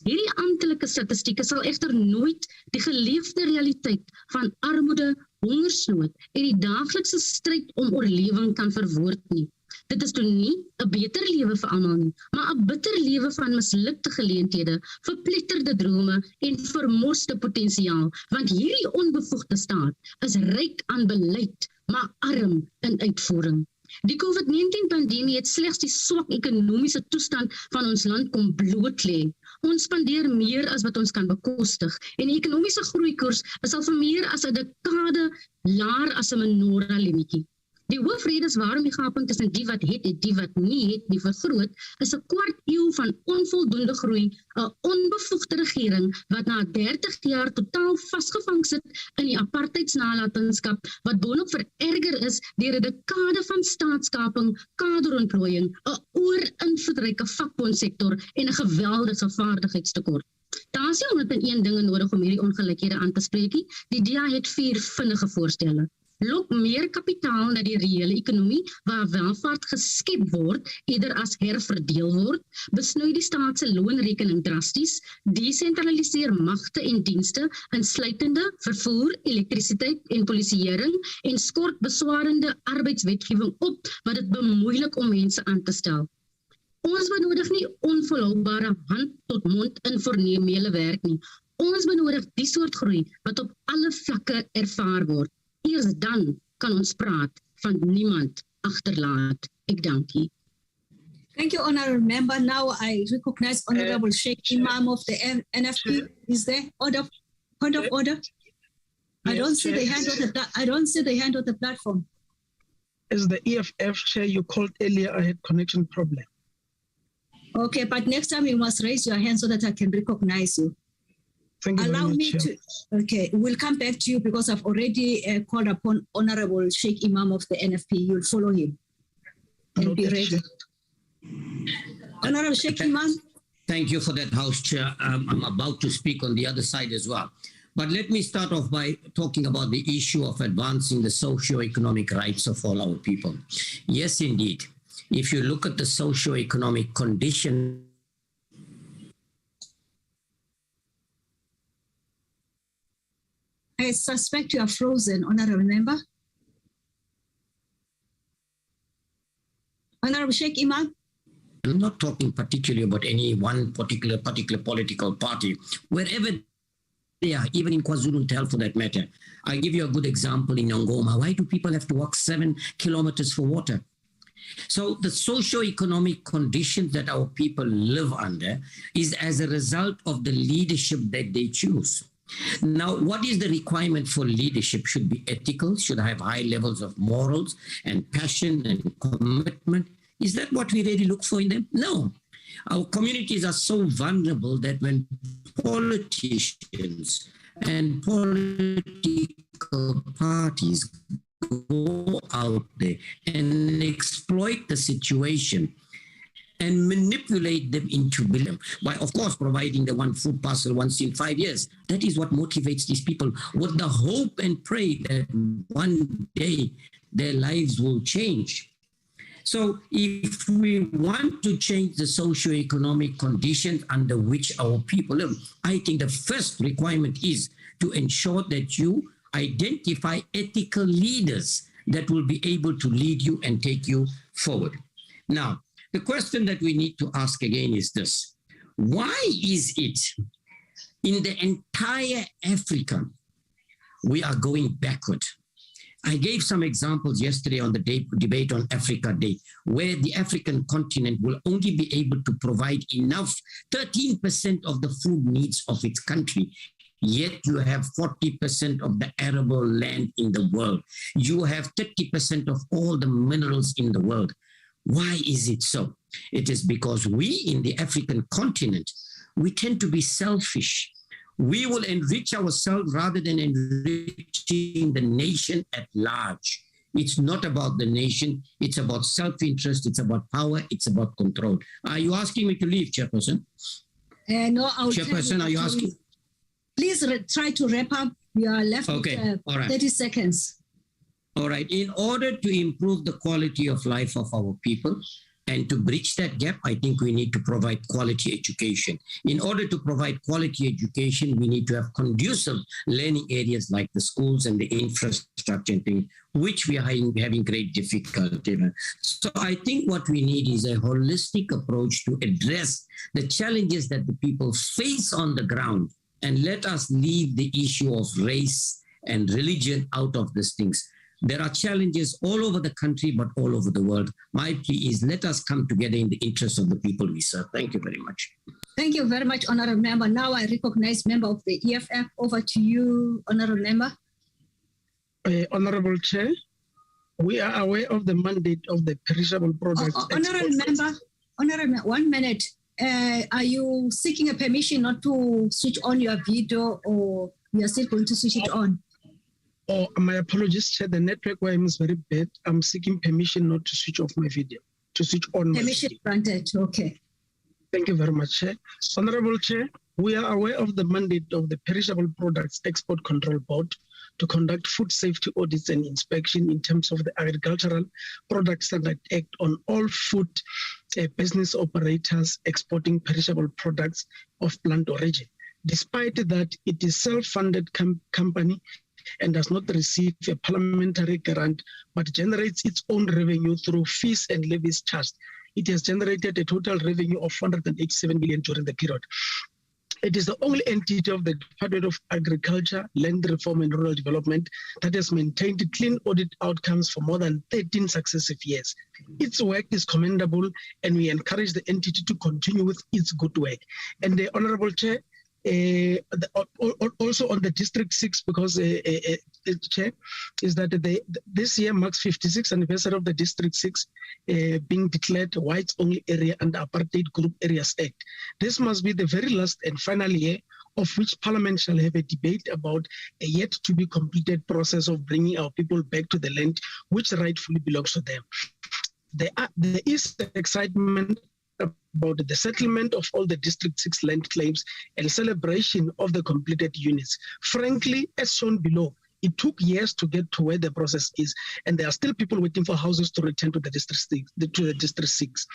H: Hierdie amptelike statistieke sal egter nooit die geleefde realiteit van armoede, hongersnood en die daaglikse stryd om oorlewing kan verwoord nie. Dit is toe nie 'n beter lewe vir almal nie, maar 'n bitter lewe van mislukte geleenthede, verpletterde drome en vermoste potensiaal, want hierdie onbevoegde staat is ryk aan beleid, maar arm in uitvoering. Die COVID-19-pandemie het slegs die swak ekonomiese toestand van ons land kom blootlê. Ons spandeer meer as wat ons kan bekostig en die ekonomiese groeikoers is al vir meer as 'n dekade laer as 'n menorah-lemmetjie. Die hoofredes waarom die gaping tussen die wat het en die wat nie het nie vergroot, is 'n kwart eeu van onvoldoende groei, 'n onbevoegde regering wat na 30 jaar totaal vasgevang sit in die apartheidsnalatenskap, wat boonop vererger is deur 'n dekade van staatskaping, kaderontplooiing, 'n oorinvloedryke vakbondsektor en 'n geweldige vaardigheidstekort. Daar is nie 101 dinge nodig om hierdie ongelykhede aan te spreek nie. Die DA het 4 vinnige voorstelle. Lok meer kapitaal na die reële ekonomie waar welvaart geskep word, eerder as herverdeel word, besnoei die staat se loonrekening drasties, desentraliseer magte en dienste, insluitende vervoer, elektrisiteit en polisieering en skort beswarende arbeidswetgewing op wat dit bemoeilik om mense aan te stel. Ons benodig nie onvolhoubare hand-tot-mond informele werk nie. Ons benodig die soort groei wat op alle vlakke ervaar word. Eers dan kan ons praat van niemand agterlaat. Ek dank u.
A: Thank you, Honourable Member. Now I recognize Honourable Sheikh Imam of the NFP. Is there point of order? I don't see the hand on the platform.
I: As the EFF chair you called earlier, I had connection problem.
A: Okay, but next time you must raise your hand so that I can recognize you.
I: Thank you
A: Allow
I: very
A: me
I: much,
A: to, okay, we'll come back to you because I've already called upon Honorable Sheikh Imam of the NFP. You'll follow him and be ready. Honorable Sheikh Imam.
J: Thank you for that, House Chair. I'm about to speak on the other side as well. But let me start off by talking about the issue of advancing the socio-economic rights of all our people. Yes, indeed. If you look at the socio-economic condition,
A: I suspect you are frozen, Honorable Member. Honorable Sheikh Imam.
J: I'm not talking particularly about any one particular political party. Wherever they are, even in KwaZulu-Natal for that matter. I give you a good example in Ngoma. Why do people have to walk 7 kilometers for water? So the socio-economic conditions that our people live under is as a result of the leadership that they choose. Now, what is the requirement for leadership? Should be ethical, should have high levels of morals and passion and commitment. Is that what we really look for in them? No. Our communities are so vulnerable that when politicians and political parties go out there and exploit the situation and manipulate them into billion by, of course, providing the one food parcel once in 5 years. That is what motivates these people with the hope and pray that one day their lives will change. So if we want to change the socio-economic conditions under which our people live, I think the first requirement is to ensure that you identify ethical leaders that will be able to lead you and take you forward. Now, the question that we need to ask again is this. Why is it in the entire Africa we are going backward? I gave some examples yesterday on the debate on Africa Day, where the African continent will only be able to provide enough 13% of the food needs of its country. Yet you have 40% of the arable land in the world. You have 30% of all the minerals in the world. Why is it so? It is because we in the African continent, we tend to be selfish. We will enrich ourselves rather than enriching the nation at large. It's not about the nation. It's about self-interest. It's about power. It's about control. Are you asking me to leave, Chairperson?
A: No,
J: Chairperson, are you asking?
A: Please try to wrap up. We are left with
J: all right.
A: 30 seconds.
J: All right. In order to improve the quality of life of our people and to bridge that gap, I think we need to provide quality education. In order to provide quality education, we need to have conducive learning areas like the schools and the infrastructure infrastructure and things, which we are having great difficulty. So I think what we need is a holistic approach to address the challenges that the people face on the ground, and let us leave the issue of race and religion out of these things. There are challenges all over the country, but all over the world. My plea is let us come together in the interest of the people we serve. Thank you very much.
A: Thank you very much, Honorable Member. Now I recognize member of the EFF. Over to you, Honorable Member.
I: Honorable Chair, we are aware of the mandate of the Perishable Products.
A: Honorable Member, 1 minute. Are you seeking a permission not to switch on your video, or you are still going to switch it on?
I: Oh, my apologies, Chair. The network where I'm is very bad. I'm seeking permission not to switch off my video, to switch on
A: permission
I: my video.
A: Granted. Okay.
I: Thank you very much, Chair. Honorable Chair, we are aware of the mandate of the Perishable Products Export Control Board to conduct food safety audits and inspection in terms of the Agricultural Products Standard Act on all food business operators exporting perishable products of plant origin. Despite that, it is self-funded company and does not receive a parliamentary grant, but generates its own revenue through fees and levies charged. It has generated a total revenue of 487 million during the period. It is the only entity of the Department of Agriculture, Land Reform and Rural Development that has maintained clean audit outcomes for more than 13 successive years. Its work is commendable, and we encourage the entity to continue with its good work. And the Honorable Chair, also on the District 6, because Chair, is that this year marks 56th anniversary of the District 6 being declared whites only area under Apartheid Group Areas Act. This must be the very last and final year of which Parliament shall have a debate about a yet to be completed process of bringing our people back to the land which rightfully belongs to them. There is excitement about the settlement of all the District 6 land claims and celebration of the completed units. Frankly, as shown below, it took years to get to where the process is, and there are still people waiting for houses to return to the District 6.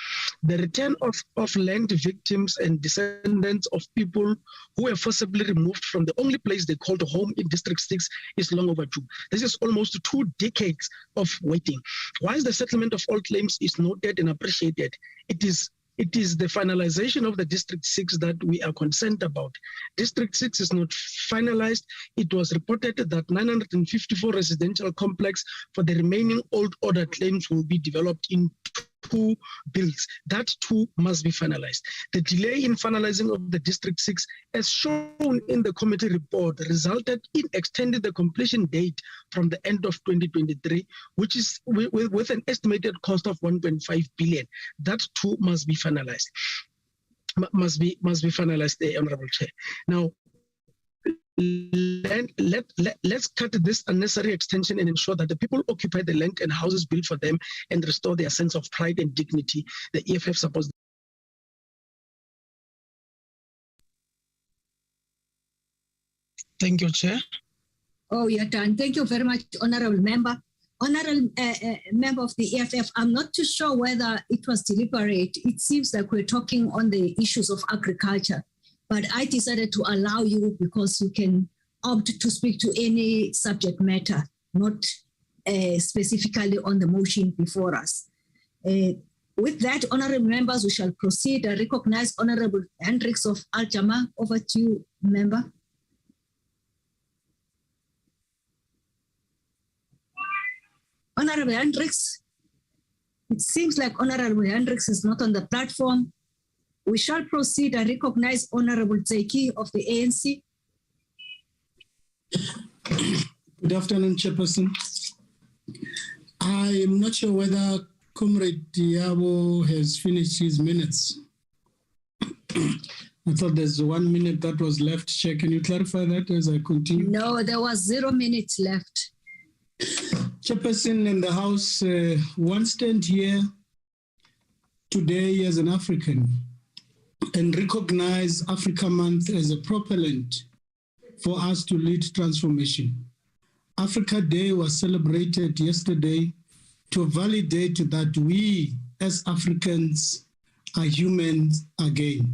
I: The return of land victims and descendants of people who were forcibly removed from the only place they called home in District 6 is long overdue. This is almost 2 decades of waiting. Whilst the settlement of all claims is noted and appreciated, it is the finalization of the District 6 that we are concerned about. District 6 is not finalized. It was reported that 954 residential complex for the remaining old order claims will be developed in 2 bills. That too must be finalized. The delay in finalizing of the District 6, as shown in the committee report, resulted in extending the completion date from the end of 2023, which is with an estimated cost of 1.5 billion. That too must be finalized. Must be finalized, the Honorable Chair. Now, let's cut this unnecessary extension and ensure that the people occupy the land and houses built for them and restore their sense of pride and dignity. The EFF supports. Thank you, Chair.
A: Oh, you're done. Thank you very much, Honorable Member. Honorable Member of the EFF, I'm not too sure whether it was deliberate. It seems like we're talking on the issues of agriculture. But I decided to allow you because you can opt to speak to any subject matter, not specifically on the motion before us. With that, honorable members, we shall proceed. I recognize Honorable Hendricks of Al-Jama. Over to you, member. Honorable Hendricks, it seems like Honorable Hendricks is not on the platform. We shall proceed. I recognize Honorable Zeki of the ANC.
K: Good afternoon, Chairperson. I am not sure whether Comrade Yabo has finished his minutes. I thought there's 1 minute that was left. Chair, can you clarify that as I continue?
A: No, there was 0 minutes left.
K: Chairperson in the House, one stand here today as an African and recognize Africa Month as a propellant for us to lead transformation. Africa Day was celebrated yesterday to validate that we as Africans are humans again.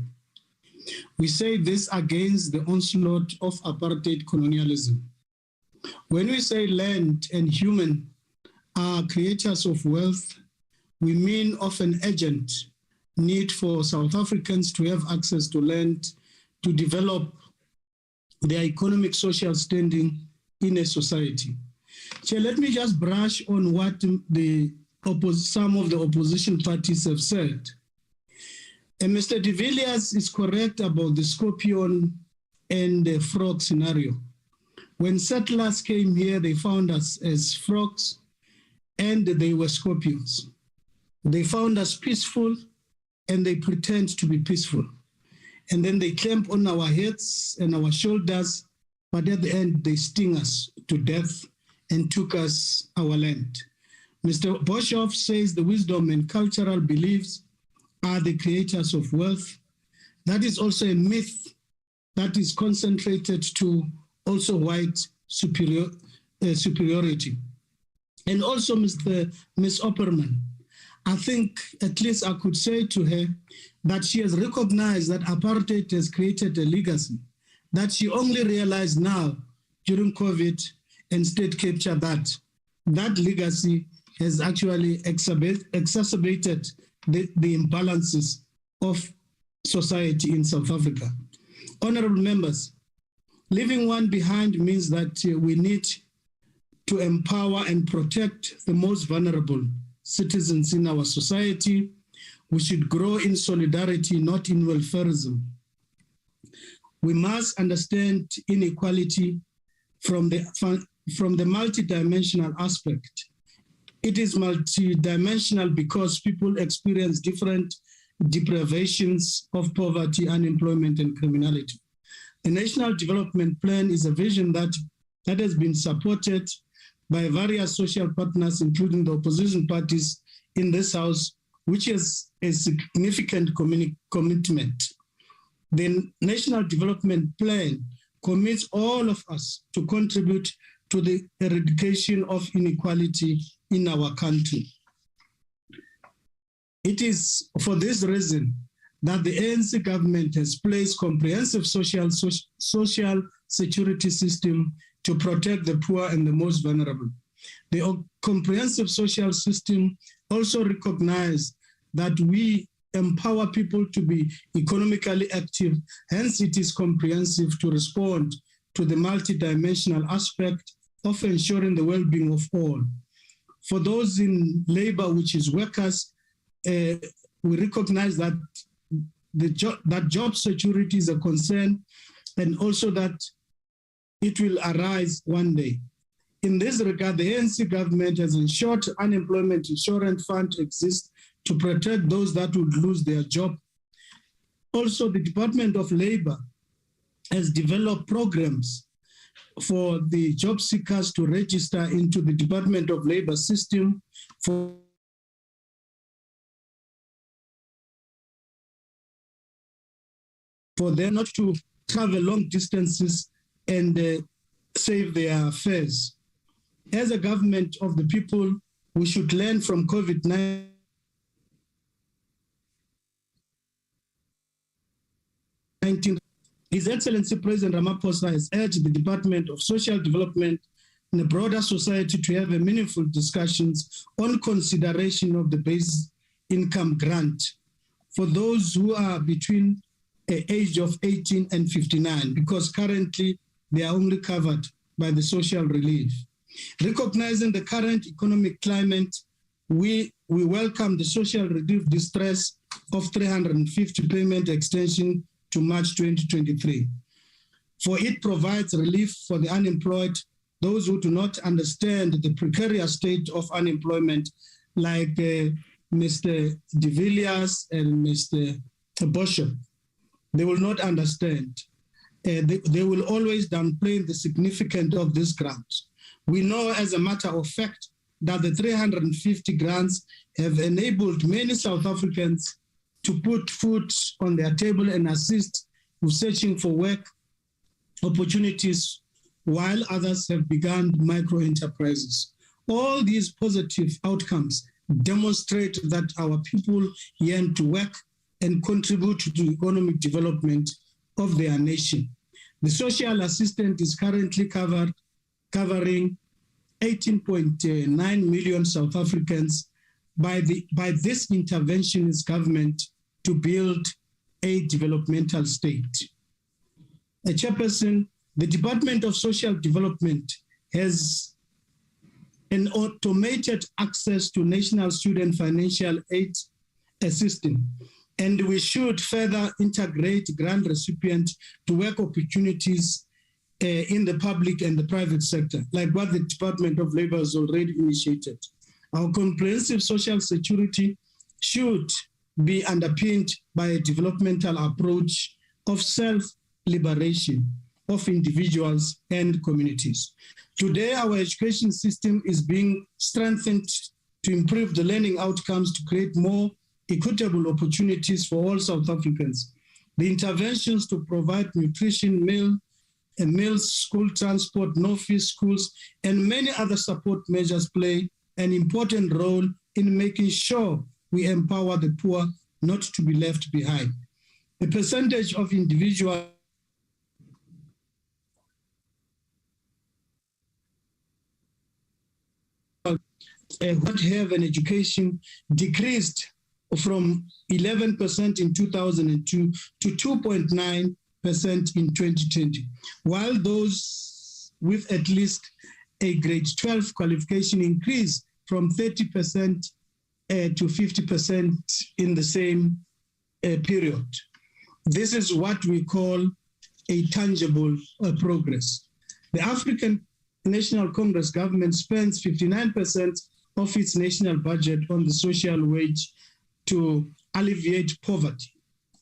K: We say this against the onslaught of apartheid colonialism. When we say land and human are creators of wealth, we mean of an urgent need for South Africans to have access to land to develop their economic social standing in a society. So let me just brush on what some of the opposition parties have said. And Mr. De Villiers is correct about the scorpion and the frog scenario. When settlers came here, they found us as frogs and they were scorpions. They found us peaceful and they pretend to be peaceful. And then they clamp on our heads and our shoulders, but at the end they sting us to death and took us our land. Mr. Boshoff says the wisdom and cultural beliefs are the creators of wealth. That is also a myth that is concentrated to also white superiority. And also Ms. Opperman, I think at least I could say to her that she has recognized that apartheid has created a legacy that she only realized now during COVID and state capture that legacy has actually exacerbated the imbalances of society in South Africa. Honorable members, leaving one behind means that we need to empower and protect the most vulnerable citizens in our society. We should grow in solidarity, not in welfarism. We must understand inequality from the multidimensional aspect. It is multidimensional because people experience different deprivations of poverty, unemployment, and criminality. The National Development Plan is a vision that has been supported by various social partners, including the opposition parties in this House, which is a significant commitment. The National Development Plan commits all of us to contribute to the eradication of inequality in our country. It is for this reason that the ANC government has placed comprehensive social security system to protect the poor and the most vulnerable. The comprehensive social system also recognizes that we empower people to be economically active, hence it is comprehensive to respond to the multidimensional aspect of ensuring the well-being of all. For those in labor, which is workers, we recognize that job security is a concern, and also that it will arise one day. In this regard, the ANC government has ensured unemployment insurance fund exists to protect those that would lose their job. Also, the Department of Labor has developed programs for the job seekers to register into the Department of Labor system for them not to travel long distances and save their fares. As a government of the people, we should learn from COVID-19. His Excellency President Ramaphosa has urged the Department of Social Development and the broader society to have a meaningful discussions on consideration of the base income grant for those who are between the age of 18 and 59, because currently they are only covered by the social relief. Recognizing the current economic climate, we welcome the social relief distress of 350 payment extension to March 2023. For it provides relief for the unemployed, those who do not understand the precarious state of unemployment, like Mr. De Villiers and Mr. Boshoff. They will not understand. They will always downplay the significance of this grant. We know as a matter of fact that the 350 grants have enabled many South Africans to put food on their table and assist with searching for work opportunities, while others have begun micro-enterprises. All these positive outcomes demonstrate that our people yearn to work and contribute to the economic development of their nation. The social assistance is currently covered covering 18.9 million South Africans by this interventionist government to build a developmental state. Chairperson, the Department of Social Development has an automated access to national student financial aid system, and we should further integrate grant recipients to work opportunities in the public and the private sector, like what the Department of Labor has already initiated. Our comprehensive social security should be underpinned by a developmental approach of self-liberation of individuals and communities. Today, our education system is being strengthened to improve the learning outcomes to create more equitable opportunities for all South Africans. The interventions to provide nutrition, meals, school transport, no-fee schools, and many other support measures play an important role in making sure we empower the poor not to be left behind. The percentage of individuals who have an education decreased from 11% in 2002 to 2.9% in 2020, while those with at least a grade 12 qualification increased from 30% to 50% in the same period. This is what we call a tangible progress. The African National Congress government spends 59% of its national budget on the social wage to alleviate poverty.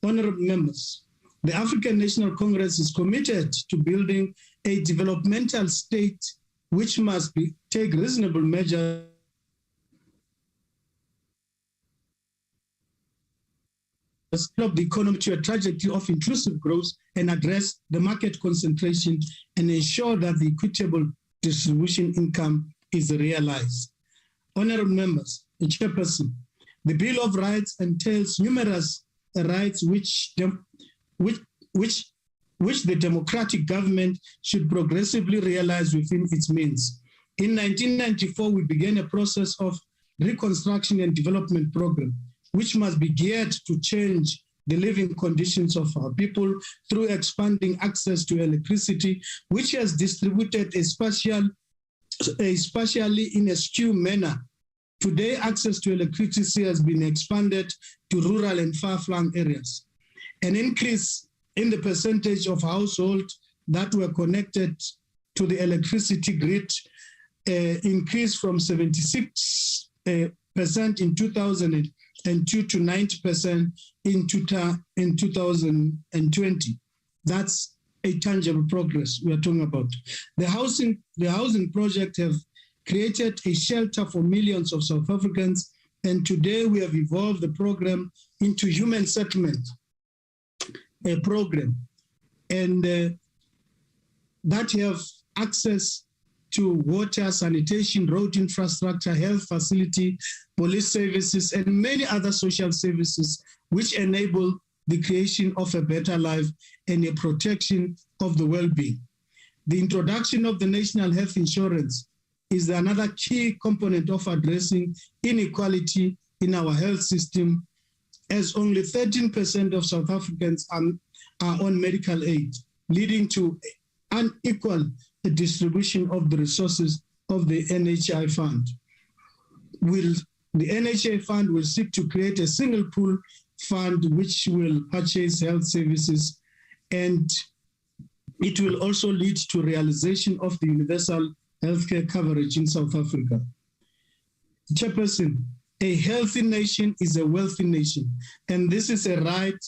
K: Honorable members, the African National Congress is committed to building a developmental state which must take reasonable measures to stop the economy to a trajectory of inclusive growth and address the market concentration and ensure that the equitable distribution income is realized. Honorable members, the Chairperson, the Bill of Rights entails numerous rights which the democratic government should progressively realize within its means. In 1994, we began a process of Reconstruction and Development Program, which must be geared to change the living conditions of our people through expanding access to electricity, which has distributed especially in a skewed manner. Today, access to electricity has been expanded to rural and far-flung areas. An increase in the percentage of households that were connected to the electricity grid increased from 76% in 2002 to 90% in 2020. That's a tangible progress we are talking about. The housing project have created a shelter for millions of South Africans, and today we have evolved the program into human settlement program, and that have access to water, sanitation, road infrastructure, health facility, police services, and many other social services which enable the creation of a better life and a protection of the well-being. The introduction of the national health insurance is another key component of addressing inequality in our health system, as only 13% of South Africans are on medical aid, leading to unequal distribution of the resources of the NHI fund. The NHI fund will seek to create a single pool fund which will purchase health services, and it will also lead to realization of the universal healthcare coverage in South Africa. Chairperson, a healthy nation is a wealthy nation, and this is a right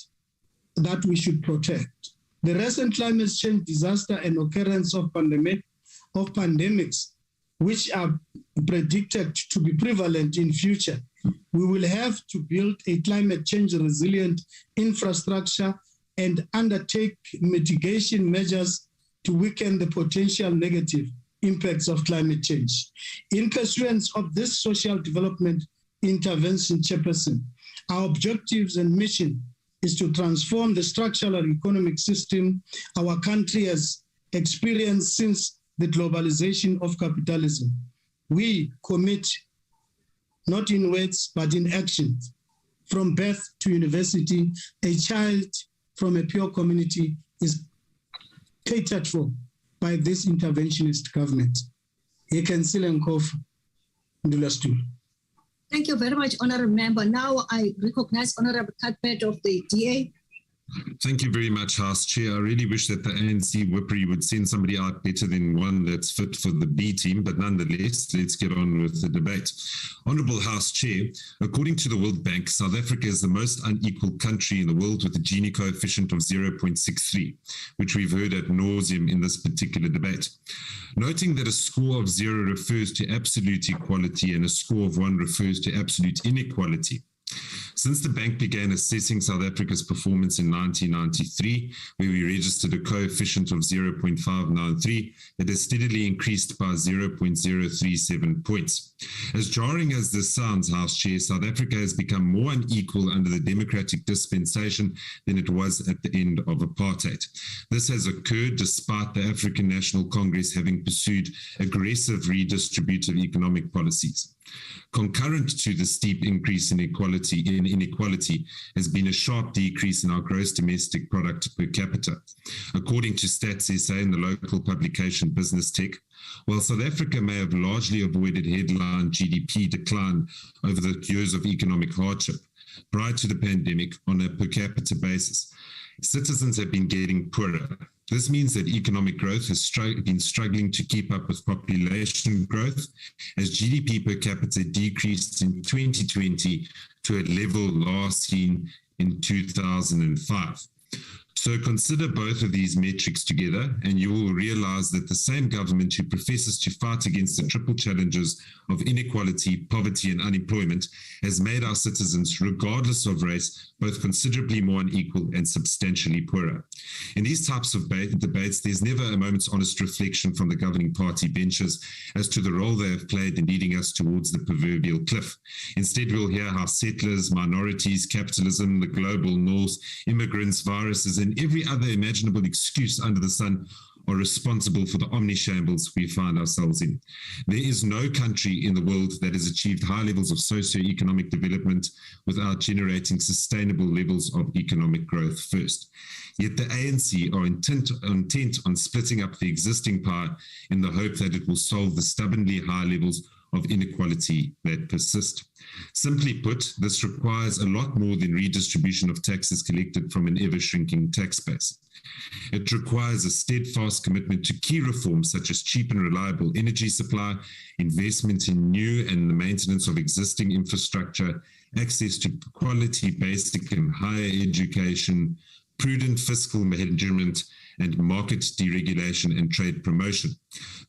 K: that we should protect. The recent climate change disaster and occurrence of pandemics, which are predicted to be prevalent in future, we will have to build a climate change resilient infrastructure and undertake mitigation measures to weaken the potential negative impacts of climate change. In pursuance of this social development intervention, Chairperson, our objectives and mission is to transform the structural and economic system our country has experienced since the globalization of capitalism. We commit, not in words, but in action. From birth to university, a child from a poor community is catered for by this interventionist government. You can still encourage Ndulastu.
A: Thank you very much, Honorable Member. Now I recognize Honorable Cuthbert of the DA.
L: Thank you very much, House Chair. I really wish that the ANC whippery would send somebody out better than one that's fit for the B team, but nonetheless, let's get on with the debate. Honourable House Chair, according to the World Bank, South Africa is the most unequal country in the world with a Gini coefficient of 0.63, which we've heard ad nauseum in this particular debate. Noting that a score of 0 refers to absolute equality and a score of 1 refers to absolute inequality. Since the bank began assessing South Africa's performance in 1993, where we registered a coefficient of 0.593, it has steadily increased by 0.037 points. As jarring as this sounds, House Chair, South Africa has become more unequal under the democratic dispensation than it was at the end of apartheid. This has occurred despite the African National Congress having pursued aggressive redistributive economic policies. Concurrent to the steep increase in inequality has been a sharp decrease in our gross domestic product per capita. According to Stats SA and the local publication Business Tech, while South Africa may have largely avoided headline GDP decline over the years of economic hardship, prior to the pandemic on a per capita basis, citizens have been getting poorer. This means that economic growth has been struggling to keep up with population growth, as GDP per capita decreased in 2020 to a level last seen in 2005. So consider both of these metrics together, and you will realize that the same government who professes to fight against the triple challenges of inequality, poverty, and unemployment has made our citizens, regardless of race, both considerably more unequal and substantially poorer. In these types of debates, there's never a moment's honest reflection from the governing party benches as to the role they have played in leading us towards the proverbial cliff. Instead, we'll hear how settlers, minorities, capitalism, the global north, immigrants, viruses, and every other imaginable excuse under the sun are responsible for the omnishambles we find ourselves in. There is no country in the world that has achieved high levels of socio-economic development without generating sustainable levels of economic growth first. Yet the ANC are intent on splitting up the existing pie in the hope that it will solve the stubbornly high levels of inequality that persist. Simply put, this requires a lot more than redistribution of taxes collected from an ever-shrinking tax base. It requires a steadfast commitment to key reforms such as cheap and reliable energy supply, investment in new and the maintenance of existing infrastructure, access to quality basic and higher education, prudent fiscal management, and market deregulation and trade promotion.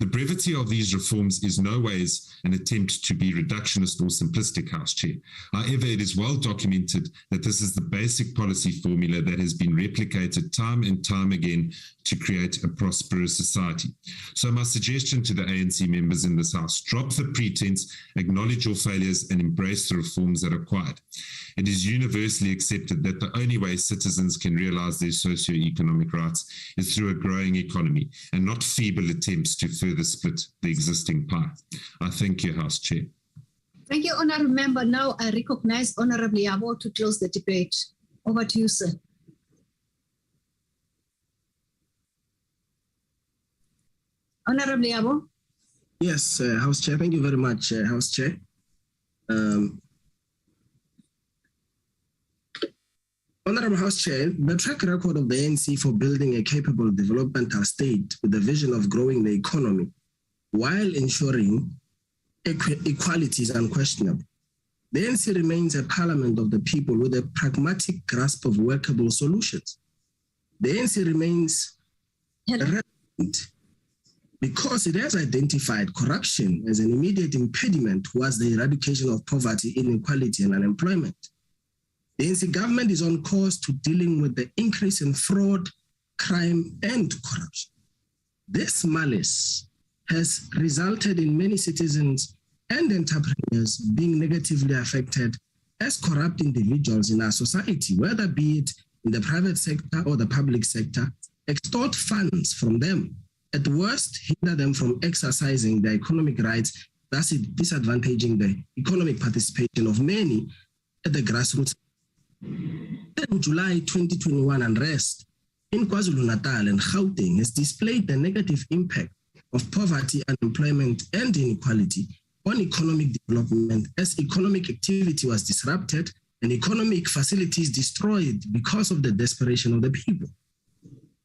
L: The brevity of these reforms is no ways an attempt to be reductionist or simplistic, House Chair. However, it is well documented that this is the basic policy formula that has been replicated time and time again to create a prosperous society. So my suggestion to the ANC members in this House, drop the pretense, acknowledge your failures, and embrace the reforms that are required. It is universally accepted that the only way citizens can realize their socio-economic rights is through a growing economy and not feeble attempts to further split the existing pie. I thank you, House Chair.
A: Thank you, Honourable Member. Now I recognize Honourable Yabo to close the debate. Over to you, sir. Honourable Yabo.
B: Yes, House Chair. Thank you very much, House Chair. Honourable House Chair, the track record of the ANC for building a capable developmental state with the vision of growing the economy while ensuring equality is unquestionable. The ANC remains a parliament of the people with a pragmatic grasp of workable solutions. The ANC remains relevant because it has identified corruption as an immediate impediment towards the eradication of poverty, inequality, and unemployment. The ANC government is on course to dealing with the increase in fraud, crime, and corruption. This malice has resulted in many citizens and entrepreneurs being negatively affected as corrupt individuals in our society, whether be it in the private sector or the public sector, extort funds from them at worst hinder them from exercising their economic rights, thus disadvantaging the economic participation of many at the grassroots. In July 2021 unrest in KwaZulu-Natal and Gauteng has displayed the negative impact of poverty, unemployment, and inequality on economic development as economic activity was disrupted and economic facilities destroyed because of the desperation of the people.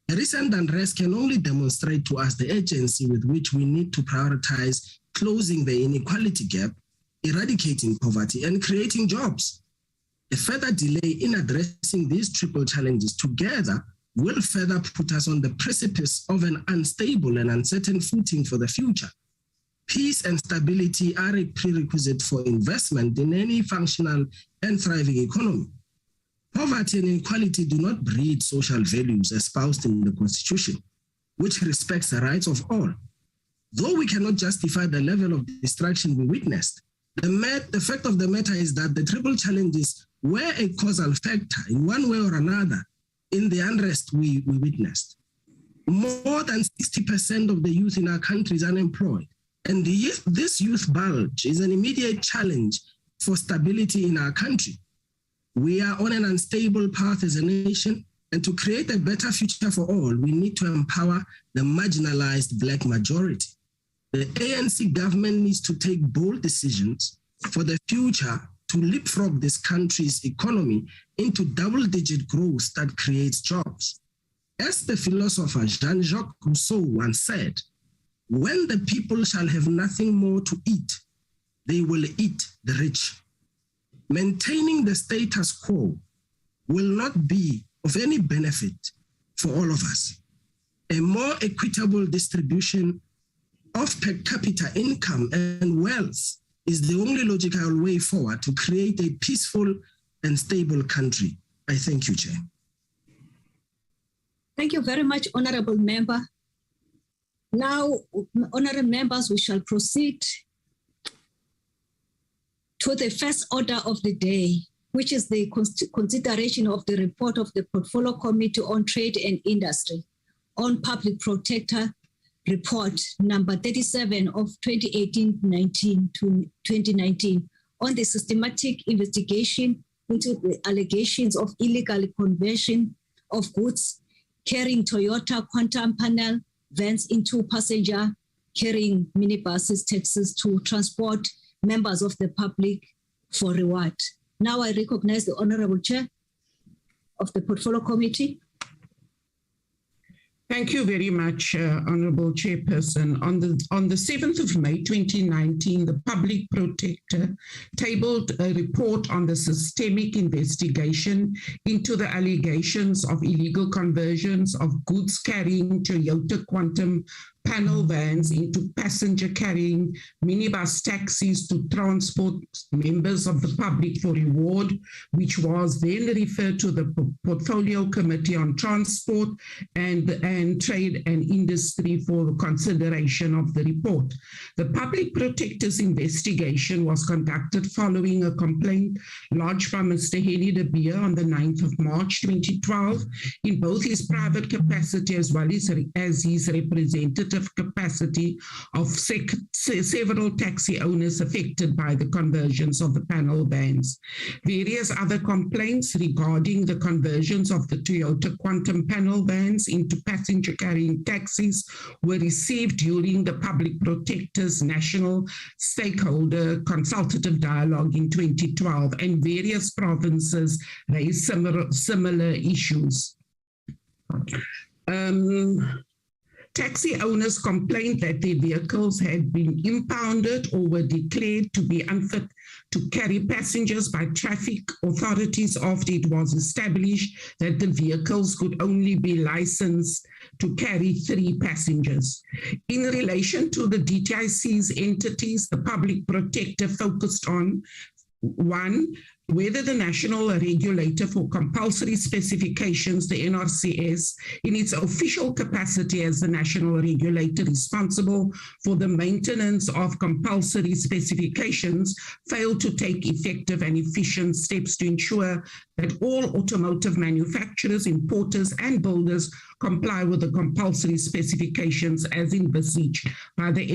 B: The recent unrest can only demonstrate to us the urgency with which we need to prioritize closing the inequality gap, eradicating poverty, and creating jobs. A further delay in addressing these triple challenges together will further put us on the precipice of an unstable and uncertain footing for the future. Peace and stability are a prerequisite for investment in any functional and thriving economy. Poverty and inequality do not breed social values espoused in the Constitution, which respects the rights of all. Though we cannot justify the level of destruction we witnessed, the fact of the matter is that the triple challenges were a causal factor in one way or another in the unrest we witnessed. More than 60% of the youth in our country is unemployed, and this youth bulge is an immediate challenge for stability in our country. We are on an unstable path as a nation, and to create a better future for all, we need to empower the marginalized Black majority. The ANC government needs to take bold decisions for the future to leapfrog this country's economy into double-digit growth that creates jobs. As the philosopher Jean-Jacques Rousseau once said, when the people shall have nothing more to eat, they will eat the rich. Maintaining the status quo will not be of any benefit for all of us. A more equitable distribution of per capita income and wealth is the only logical way forward to create a peaceful and stable country. I thank you, Chair.
A: Thank you very much, Honorable Member. Now, honorable members, we shall proceed to the first order of the day, which is the consideration of the report of the Portfolio Committee on Trade and Industry on Public Protector Report number 37 of 2018-19 to 2019 on the systematic investigation into the allegations of illegal conversion of goods carrying Toyota quantum panel vans into passenger carrying minibuses, taxis to transport members of the public for reward. Now I recognize the Honorable Chair of the Portfolio Committee.
D: Thank you very much, Honourable Chairperson. On the 7th of May 2019, the Public Protector tabled a report on the systemic investigation into the allegations of illegal conversions of goods carrying Toyota quantum panel vans into passenger-carrying minibus taxis to transport members of the public for reward, which was then referred to the Portfolio Committee on Transport and Trade and Industry for consideration of the report. The Public Protector's investigation was conducted following a complaint lodged by Mr. Henny de Beer on the 9th of March 2012 in both his private capacity as well as his representative capacity of several taxi owners affected by the conversions of the panel vans. Various other complaints regarding the conversions of the Toyota quantum panel vans into passenger-carrying taxis were received during the Public Protector's National Stakeholder Consultative Dialogue in 2012, and various provinces raised similar issues. Taxi owners complained that their vehicles had been impounded or were declared to be unfit to carry passengers by traffic authorities after it was established that the vehicles could only be licensed to carry 3 passengers. In relation to the DTIC's entities, the Public Protector focused on 1, whether the National Regulator for Compulsory Specifications, the NRCS, in its official capacity as the national regulator responsible for the maintenance of compulsory specifications, failed to take effective and efficient steps to ensure that all automotive manufacturers, importers, and builders comply with the compulsory specifications as envisaged by the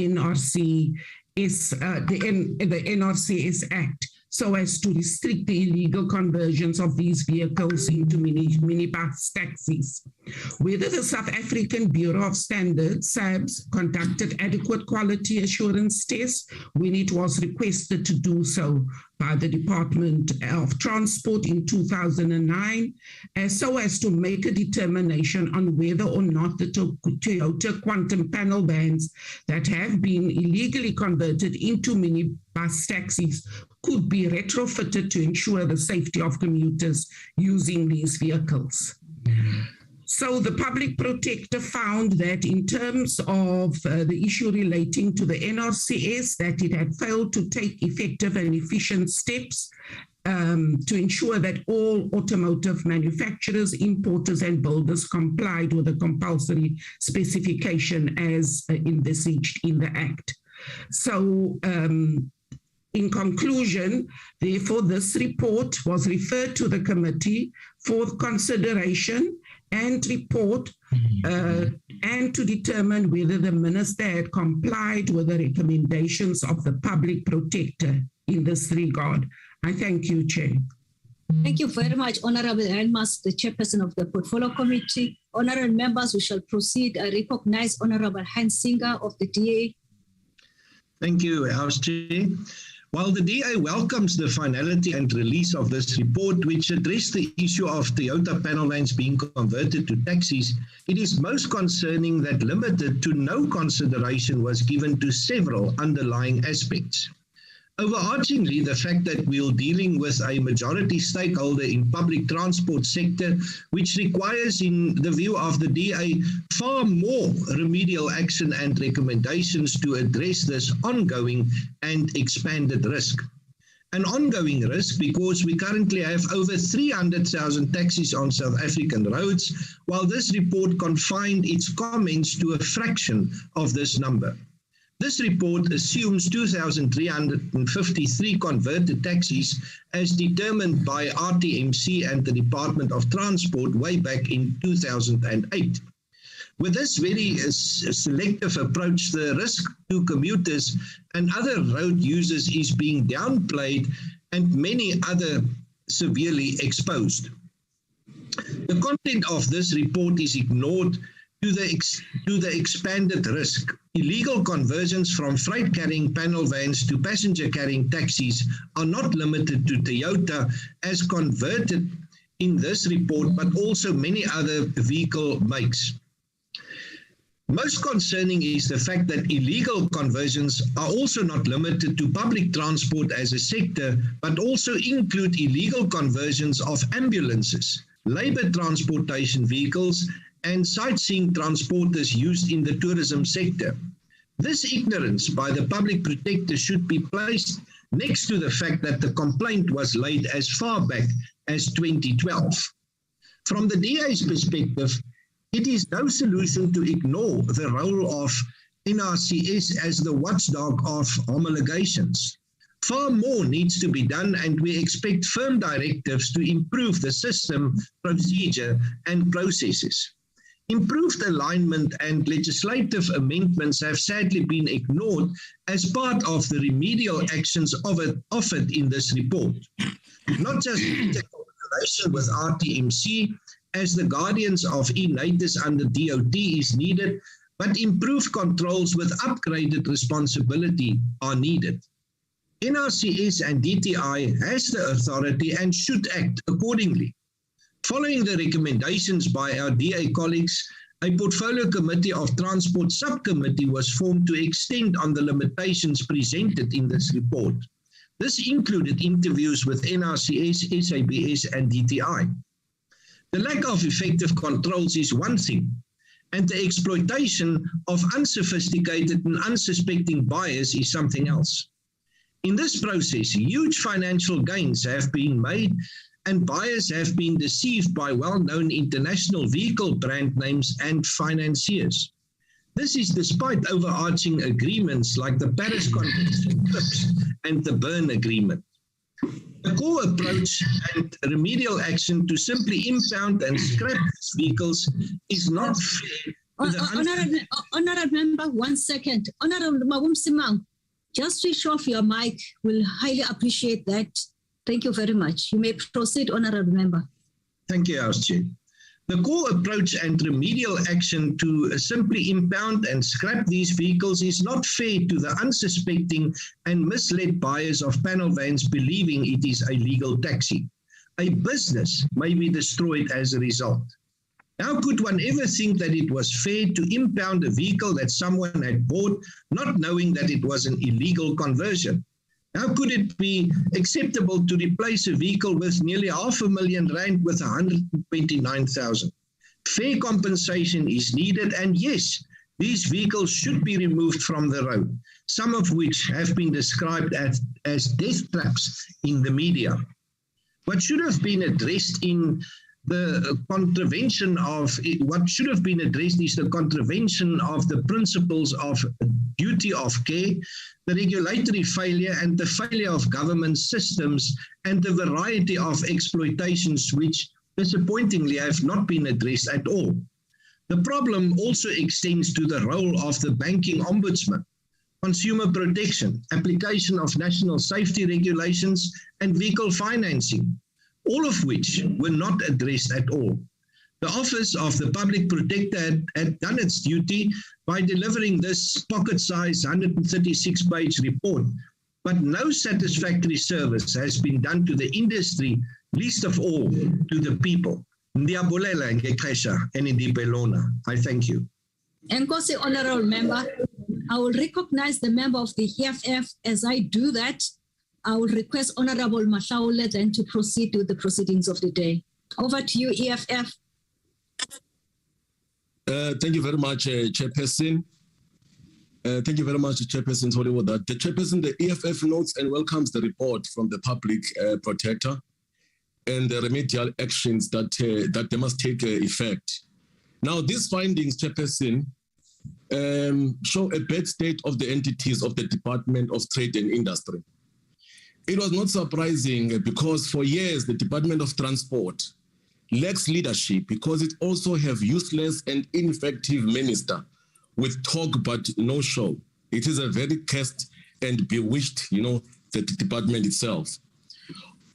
D: NRCS Act, so as to restrict the illegal conversions of these vehicles into minibus taxis. Whether the South African Bureau of Standards, SABS, conducted adequate quality assurance tests when it was requested to do so by the Department of Transport in 2009, so as to make a determination on whether or not the Toyota Quantum panel vans that have been illegally converted into minibus taxis could be retrofitted to ensure the safety of commuters using these vehicles. So the public protector found that in terms of the issue relating to the NRCS, that it had failed to take effective and efficient steps to ensure that all automotive manufacturers, importers, and builders complied with the compulsory specification as envisaged in the Act. So in conclusion, therefore, this report was referred to the committee for consideration and report and to determine whether the minister had complied with the recommendations of the public protector in this regard. I thank you, Chair.
A: Thank you very much, Honorable Helmas, the Chairperson of the Portfolio Committee. Honorable members, we shall proceed. I recognize Honorable Hans Singer of the DA.
M: Thank you, House Chair. While the DA welcomes the finality and release of this report, which addressed the issue of Toyota panel vans being converted to taxis, it is most concerning that limited to no consideration was given to several underlying aspects. Overarchingly, the fact that we are dealing with a majority stakeholder in public transport sector, which requires, in the view of the DA, far more remedial action and recommendations to address this ongoing and expanded risk. An ongoing risk because we currently have over 300,000 taxis on South African roads, while this report confined its comments to a fraction of this number. This report assumes 2,353 converted taxis as determined by RTMC and the Department of Transport way back in 2008. With this very selective approach, the risk to commuters and other road users is being downplayed and many other severely exposed. The content of this report is ignored to the expanded risk. Illegal conversions from freight-carrying panel vans to passenger-carrying taxis are not limited to Toyota as converted in this report, but also many other vehicle makes. Most concerning is the fact that illegal conversions are also not limited to public transport as a sector, but also include illegal conversions of ambulances, labor transportation vehicles, and sightseeing transporters used in the tourism sector. This ignorance by the public protector should be placed next to the fact that the complaint was laid as far back as 2012. From the DA's perspective, it is no solution to ignore the role of NRCS as the watchdog of homologations. Far more needs to be done, and we expect firm directives to improve the system, procedure, and processes. Improved alignment and legislative amendments have sadly been ignored as part of the remedial actions offered in this report. Not just collaboration with RTMC as the guardians of e-natives under DOT is needed, but improved controls with upgraded responsibility are needed. NRCS and DTI has the authority and should act accordingly. Following the recommendations by our DA colleagues, a Portfolio Committee of Transport Subcommittee was formed to extend on the limitations presented in this report. This included interviews with NRCS, SABS, and DTI. The lack of effective controls is one thing, and the exploitation of unsophisticated and unsuspecting buyers is something else. In this process, huge financial gains have been made and buyers have been deceived by well-known international vehicle brand names and financiers. This is despite overarching agreements like the Paris Convention and the Berne Agreement. The core approach and remedial action to simply impound and scrap vehicles is not fair.
A: Honorable Member, 1 second. Honorable Mawumsimang, just switch off your mic. We'll highly appreciate that. Thank you very much. You may proceed, Honorable Member.
M: Thank you, House Chair. The core approach and remedial action to simply impound and scrap these vehicles is not fair to the unsuspecting and misled buyers of panel vans believing it is a legal taxi. A business may be destroyed as a result. How could one ever think that it was fair to impound a vehicle that someone had bought, not knowing that it was an illegal conversion? How could it be acceptable to replace a vehicle with nearly R500,000 with 129,000? Fair compensation is needed, and yes, these vehicles should be removed from the road, some of which have been described as death traps in the media. What should have been addressed in the contravention of what should have been addressed is the contravention of the principles of duty of care, the regulatory failure and the failure of government systems, and the variety of exploitations which disappointingly have not been addressed at all. The problem also extends to the role of the banking ombudsman, consumer protection, application of national safety regulations, and vehicle financing, all of which were not addressed at all. The Office of the Public Protector had done its duty by delivering this pocket-sized 136-page report, but no satisfactory service has been done to the industry, least of all to the people. I thank you.
A: Enkosi, Honorable Member, I will recognize the member of the EFF. As I do that, I will request Honorable Mahlaule then to proceed with the proceedings of the day. Over to you, EFF.
N: Thank you very much, Chairperson. Thank you very much, Chairperson. Sorry about that. The Chairperson, the EFF notes and welcomes the report from the Public Protector and the remedial actions that they must take effect. Now, these findings, Chairperson, show a bad state of the entities of the Department of Trade and Industry. It was not surprising because for years, the Department of Transport lacks leadership because it also have useless and ineffective minister with talk but no show. It is a very cursed and bewitched, the department itself.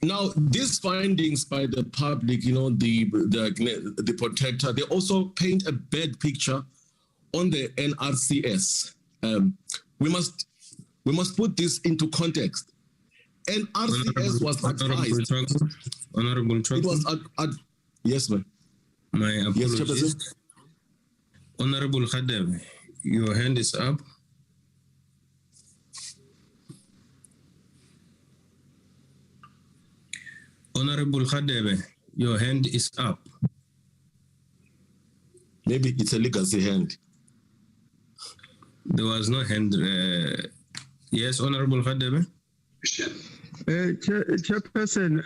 N: Now, these findings by the public, the protector, they also paint a bad picture on the NRCS. We must put this into context. NRCS was advised.
O: Honorable Choko.
N: It was yes, ma'am.
O: My apologies.
N: Yes,
O: Honorable Khadeb, your hand is up. Honorable Khadebe, your hand is up.
N: Maybe it's a legacy hand.
O: There was no hand. Yes, Honorable Khadebe.
P: Chairperson,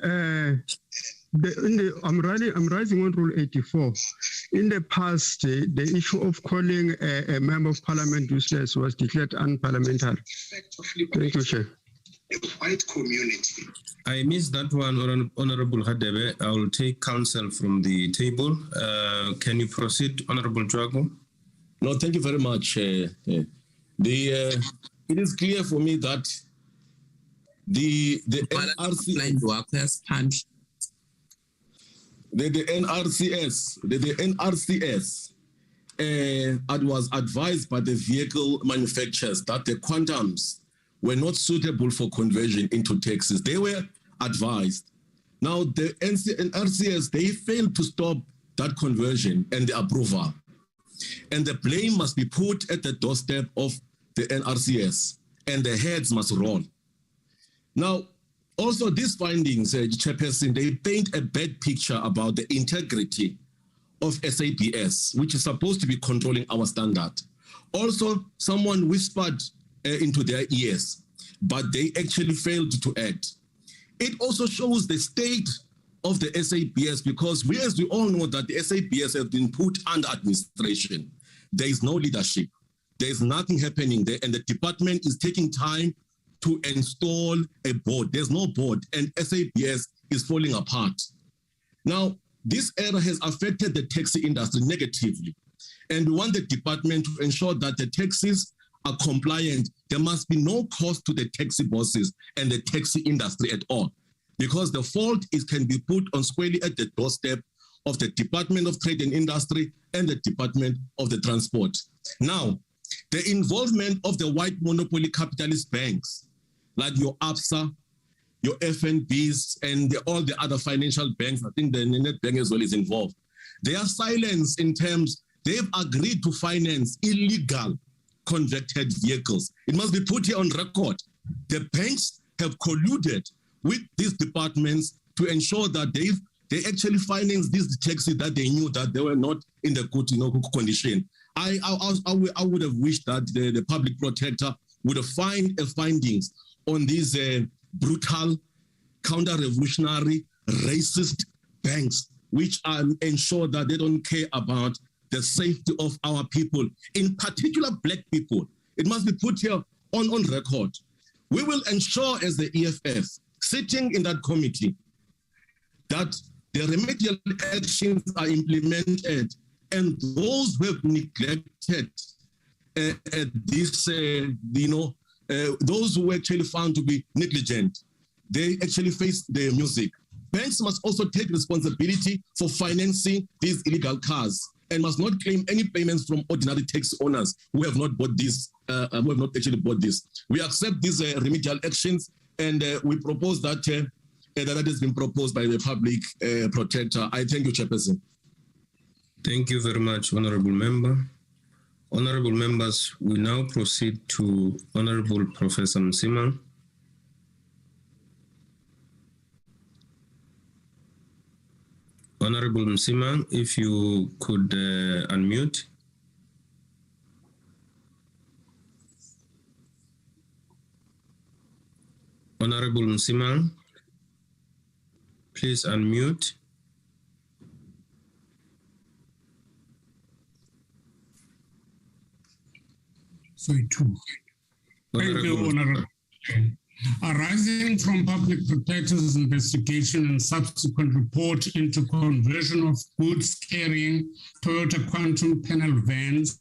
P: I'm rising on Rule 84. In the past, the issue of calling a member of parliament useless was declared unparliamentary. Thank you, Chair.
Q: The white community.
O: I missed that one, Honorable Khadebe. I will take counsel from the table. Can you proceed, Honorable Chwago?
N: No, thank you very much. It is clear for me that the NRCS was advised by the vehicle manufacturers that the quantums were not suitable for conversion into taxis. They were advised. Now the NRCS, they failed to stop that conversion and the approval. And the blame must be put at the doorstep of the NRCS and the heads must roll. Now, also these findings, Chairperson, they paint a bad picture about the integrity of SABS, which is supposed to be controlling our standard. Also, someone whispered into their ears but they actually failed to act. It also shows the state of the SABS, because as we all know that the SABS has been put under administration. There is no leadership. There is nothing happening there, and the department is taking time to install a board. There's no board, and SABS is falling apart. Now, this error has affected the taxi industry negatively, and we want the department to ensure that the taxis are compliant. There must be no cost to the taxi bosses and the taxi industry at all, because the fault can be put on squarely at the doorstep of the Department of Trade and Industry and the Department of the Transport. Now, the involvement of the white monopoly capitalist banks, like your ABSA, your FNBs, and all the other financial banks, I think the Net Bank as well is involved. They are silenced in terms, they've agreed to finance illegal converted vehicles. It must be put here on record. The banks have colluded with these departments to ensure that they actually financed these taxis that they knew that they were not in the good condition. I would have wished that the public protector would have find findings on these brutal, counter-revolutionary, racist banks, which ensure that they don't care about the safety of our people, in particular Black people. It must be put here on record. We will ensure as the EFF, sitting in that committee, that the remedial actions are implemented, and those who have neglected this, those who were actually found to be negligent, they actually face their music. Banks must also take responsibility for financing these illegal cars and must not claim any payments from ordinary taxi owners who have not bought this, who have not actually bought this. We accept these remedial actions, and we propose that that has been proposed by the public protector. I thank you, Chairperson.
O: Thank you very much, Honorable Member. Honorable members, we now proceed to Honorable Professor Msimang. Honorable Msimang, if you could unmute. Honorable Msimang, please unmute.
R: Sorry, two. Thank you, Honorable. Arising from Public Protector's investigation and subsequent report into conversion of goods carrying Toyota Quantum panel vans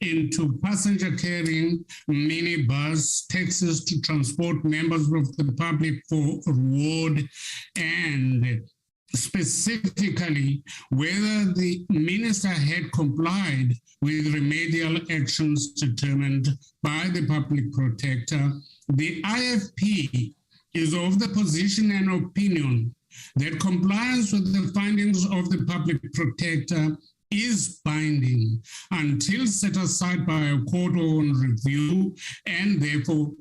R: into passenger carrying minibus taxis to transport members of the public for reward, and specifically whether the minister had complied with remedial actions determined by the public protector, the IFP is of the position and opinion that compliance with the findings of the public protector is binding until set aside by a court on review, and therefore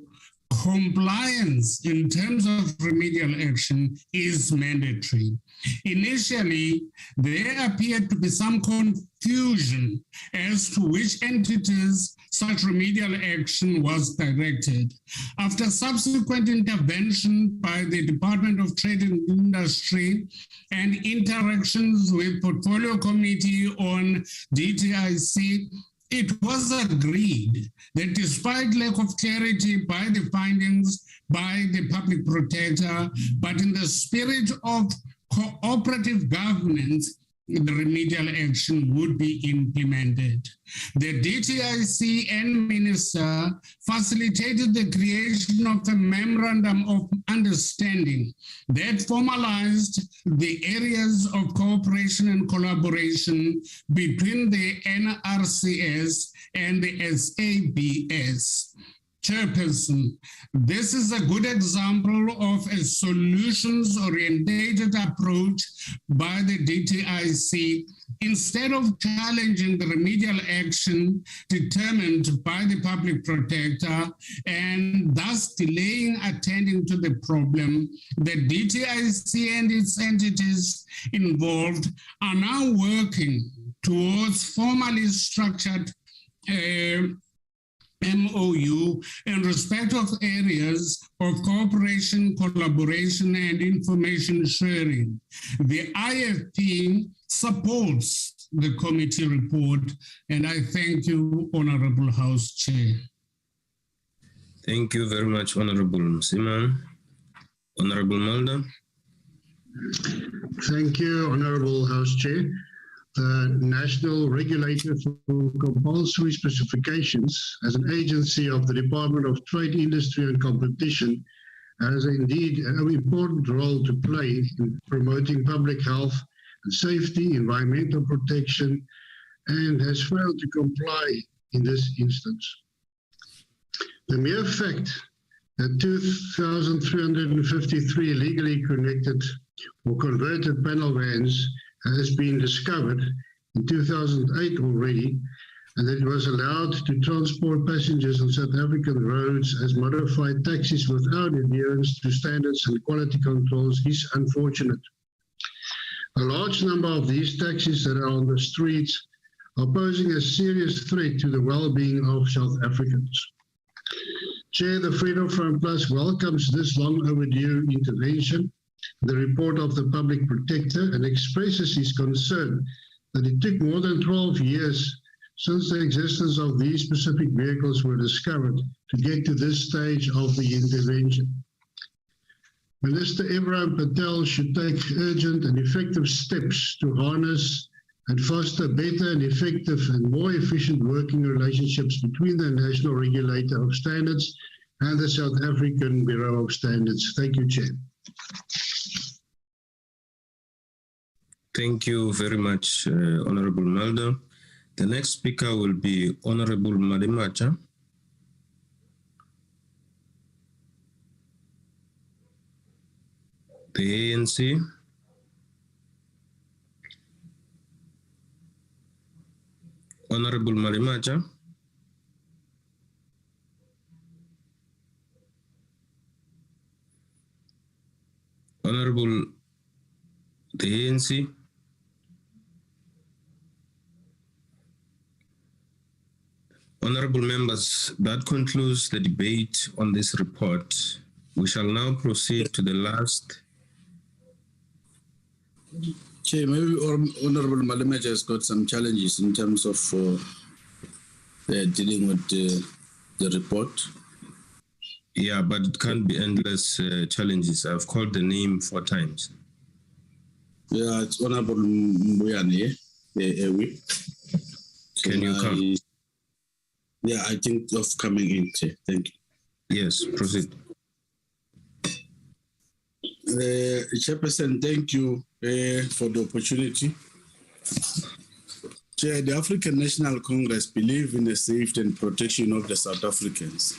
R: compliance in terms of remedial action is mandatory. Initially, there appeared to be some confusion as to which entities such remedial action was directed. After subsequent intervention by the Department of Trade and Industry and interactions with Portfolio Committee on DTIC, it was agreed that despite lack of clarity by the findings by the public protector, but in the spirit of cooperative governance, the remedial action would be implemented. The DTIC and Minister facilitated the creation of a memorandum of understanding that formalized the areas of cooperation and collaboration between the NRCS and the SABS. Chairperson, this is a good example of a solutions-oriented approach by the DTIC instead of challenging the remedial action determined by the public protector and thus delaying attending to the problem. The DTIC and its entities involved are now working towards formally structured MOU in respect of areas of cooperation, collaboration, and information sharing. The IFP supports the committee report, and I thank you, Honorable House Chair.
O: Thank you very much, Honorable Msimang. Honorable Mulder.
S: Thank you, Honorable House Chair. The National Regulator for Compulsory Specifications, as an agency of the Department of Trade, Industry and Competition, has indeed an important role to play in promoting public health and safety, environmental protection, and has failed to comply in this instance. The mere fact that 2,353 legally connected or converted panel vans has been discovered in 2008 already, and that it was allowed to transport passengers on South African roads as modified taxis without adherence to standards and quality controls is unfortunate. A large number of these taxis that are on the streets are posing a serious threat to the well-being of South Africans. Chair, the Freedom Front Plus welcomes this long overdue intervention, the report of the Public Protector, and expresses his concern that it took more than 12 years since the existence of these specific vehicles were discovered to get to this stage of the intervention. Minister Ibrahim Patel should take urgent and effective steps to harness and foster better and effective and more efficient working relationships between the National Regulator of Standards and the South African Bureau of Standards. Thank you, Chair.
O: Thank you very much, Honorable Mulder. The next speaker will be Honorable Madimacha. The ANC. Honorable Madimacha. Honorable the ANC. Honorable members, that concludes the debate on this report. We shall now proceed to the last.
T: Chair, maybe Honorable Malimacha has got some challenges in terms of dealing with the report.
O: Yeah, but it can't be endless challenges. I've called the name 4 times.
T: Yeah, it's Honorable Mbuyane.
O: Can you come?
T: Yeah, I think of coming in, Chair. Thank you.
O: Yes, proceed.
T: Chairperson, thank you for the opportunity. Chair, the African National Congress believe in the safety and protection of the South Africans,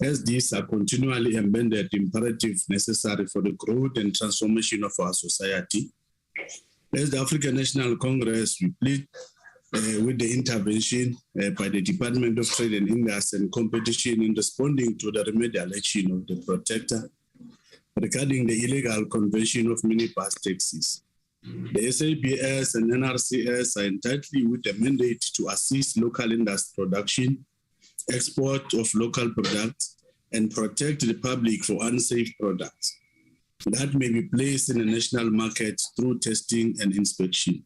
T: as these are continually embedded imperatives necessary for the growth and transformation of our society. As the African National Congress, we plead with the intervention by the Department of Trade and Industry and Competition in responding to the remedial action of the Protector regarding the illegal conversion of minibus taxis. The SAPS and NRCS are entitled with a mandate to assist local industry production, export of local products, and protect the public for unsafe products that may be placed in the national market through testing and inspection.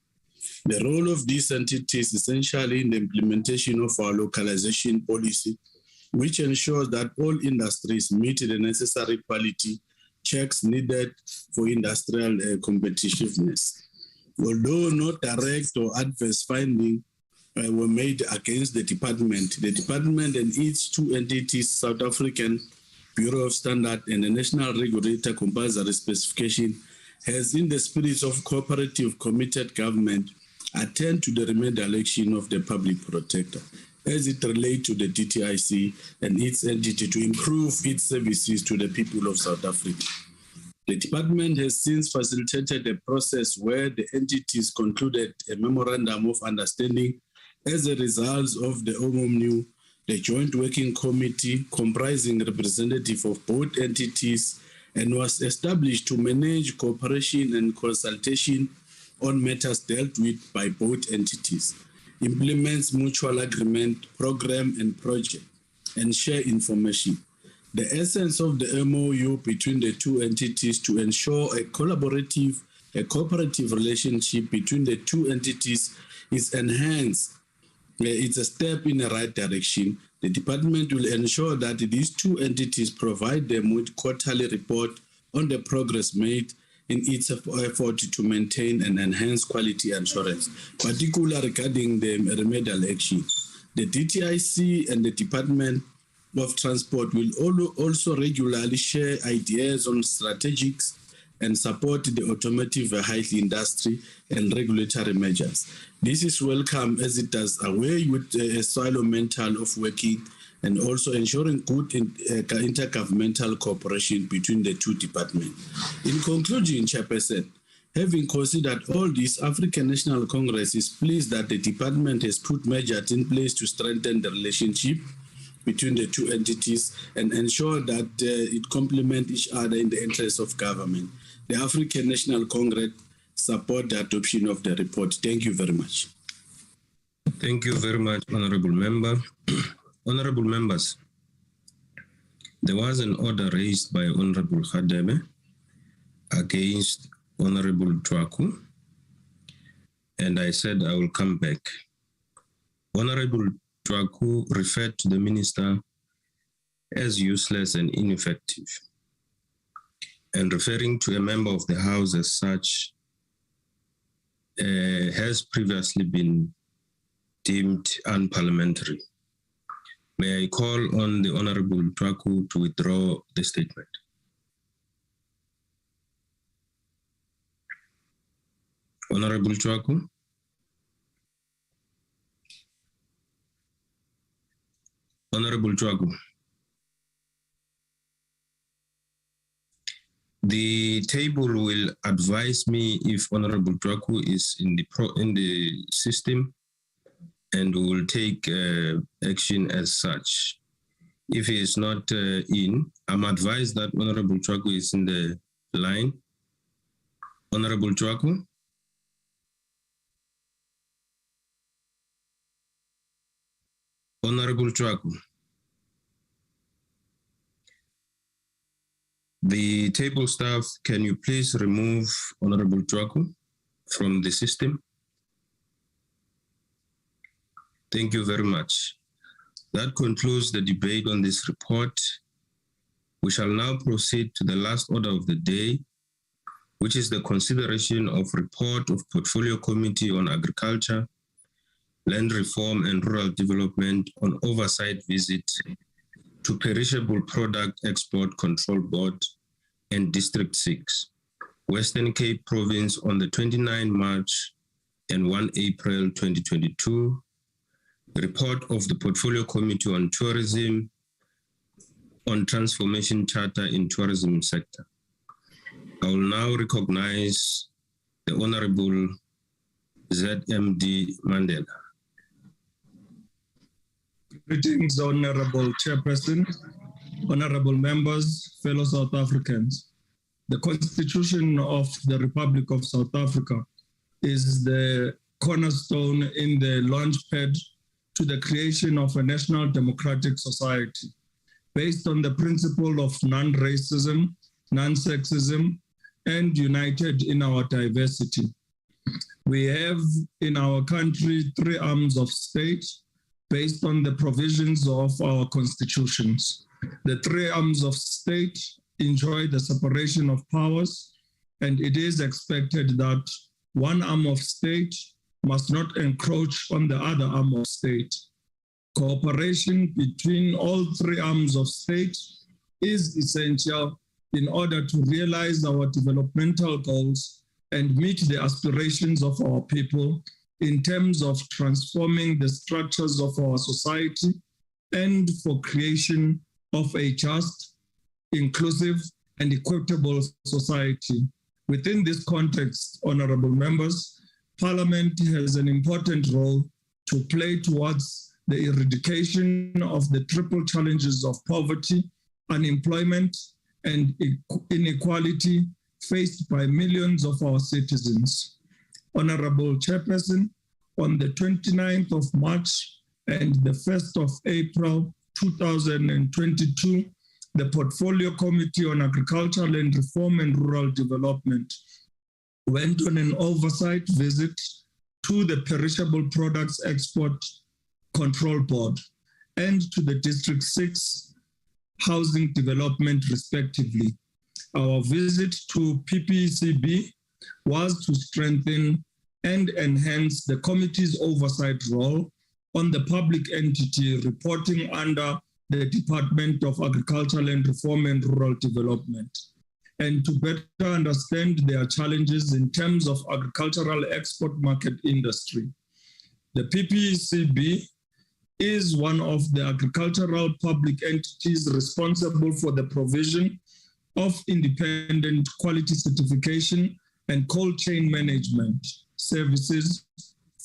T: The role of these entities is essentially in the implementation of our localization policy, which ensures that all industries meet the necessary quality checks needed for industrial competitiveness. Although not direct or adverse findings were made against the department and its 2 entities, South African Bureau of Standards and the National Regulator Compulsory Specification, has, in the spirit of cooperative committed government, attend to the remedial action of the Public Protector as it relates to the DTIC and its entity to improve its services to the people of South Africa. The department has since facilitated a process where the entities concluded a memorandum of understanding as a result of the OMOMNU, the Joint Working Committee comprising representatives of both entities, and was established to manage cooperation and consultation on matters dealt with by both entities, implements mutual agreement, program and project, and share information. The essence of the MOU between the two entities to ensure a cooperative relationship between the two entities is enhanced. It's a step in the right direction. The department will ensure that these two entities provide them with quarterly report on the progress made in its effort to maintain and enhance quality assurance, particularly regarding the remedial action. The DTIC and the Department of Transport will also regularly share ideas on strategies and support the automotive vehicle industry and regulatory measures. This is welcome as it does away with a silo mental of working and also ensuring good intergovernmental cooperation between the two departments. In conclusion, Chairperson, having considered all this, African National Congress is pleased that the department has put measures in place to strengthen the relationship between the two entities and ensure that it complements each other in the interest of government. The African National Congress support the adoption of the report. Thank you very much.
O: Thank you very much, Honorable Member. Honorable Members, there was an order raised by Honorable Khadebe against Honorable Twaku, and I said I will come back. Honorable Twaku referred to the Minister as useless and ineffective, and referring to a member of the House as such has previously been deemed unparliamentary. May I call on the Honorable Twaku to withdraw the statement. Honorable Twaku. Honorable Twaku. The table will advise me if Honorable Twaku is in the system, and will take action as such. If he is not in, I'm advised that Honorable Twaku is in the line. Honorable Twaku. Honorable Twaku. The table staff, can you please remove Honorable Twaku from the system? Thank you very much. That concludes the debate on this report. We shall now proceed to the last order of the day, which is the consideration of report of Portfolio Committee on Agriculture, Land Reform and Rural Development on oversight visit to Perishable Product Export Control Board and District 6, Western Cape Province on the 29 March and 1 April 2022, report of the Portfolio Committee on Tourism on Transformation Charter in Tourism Sector. I will now recognize the Honorable ZMD Mandela.
U: Greetings, Honorable Chairperson, honorable members, fellow South Africans. The Constitution of the Republic of South Africa is the cornerstone in the launchpad to the creation of a national democratic society based on the principle of non-racism, non-sexism, and united in our diversity. We have in our country 3 arms of state based on the provisions of our constitutions. The 3 arms of state enjoy the separation of powers, and it is expected that one arm of state must not encroach on the other arm of state. Cooperation between all 3 arms of state is essential in order to realize our developmental goals and meet the aspirations of our people in terms of transforming the structures of our society and for creation of a just, inclusive, and equitable society. Within this context, honorable members, Parliament has an important role to play towards the eradication of the triple challenges of poverty, unemployment, and inequality faced by millions of our citizens. Honorable Chairperson, on the 29th of March and the 1st of April 2022, the Portfolio Committee on Agricultural Land Reform and Rural Development went on an oversight visit to the Perishable Products Export Control Board and to the District 6 Housing Development, respectively. Our visit to Ppecb was to strengthen and enhance the committee's oversight role on the public entity reporting under the Department of Agriculture, Land Reform and Rural Development, and to better understand their challenges in terms of agricultural export market industry. The Ppecb is one of the agricultural public entities responsible for the provision of independent quality certification and cold chain management services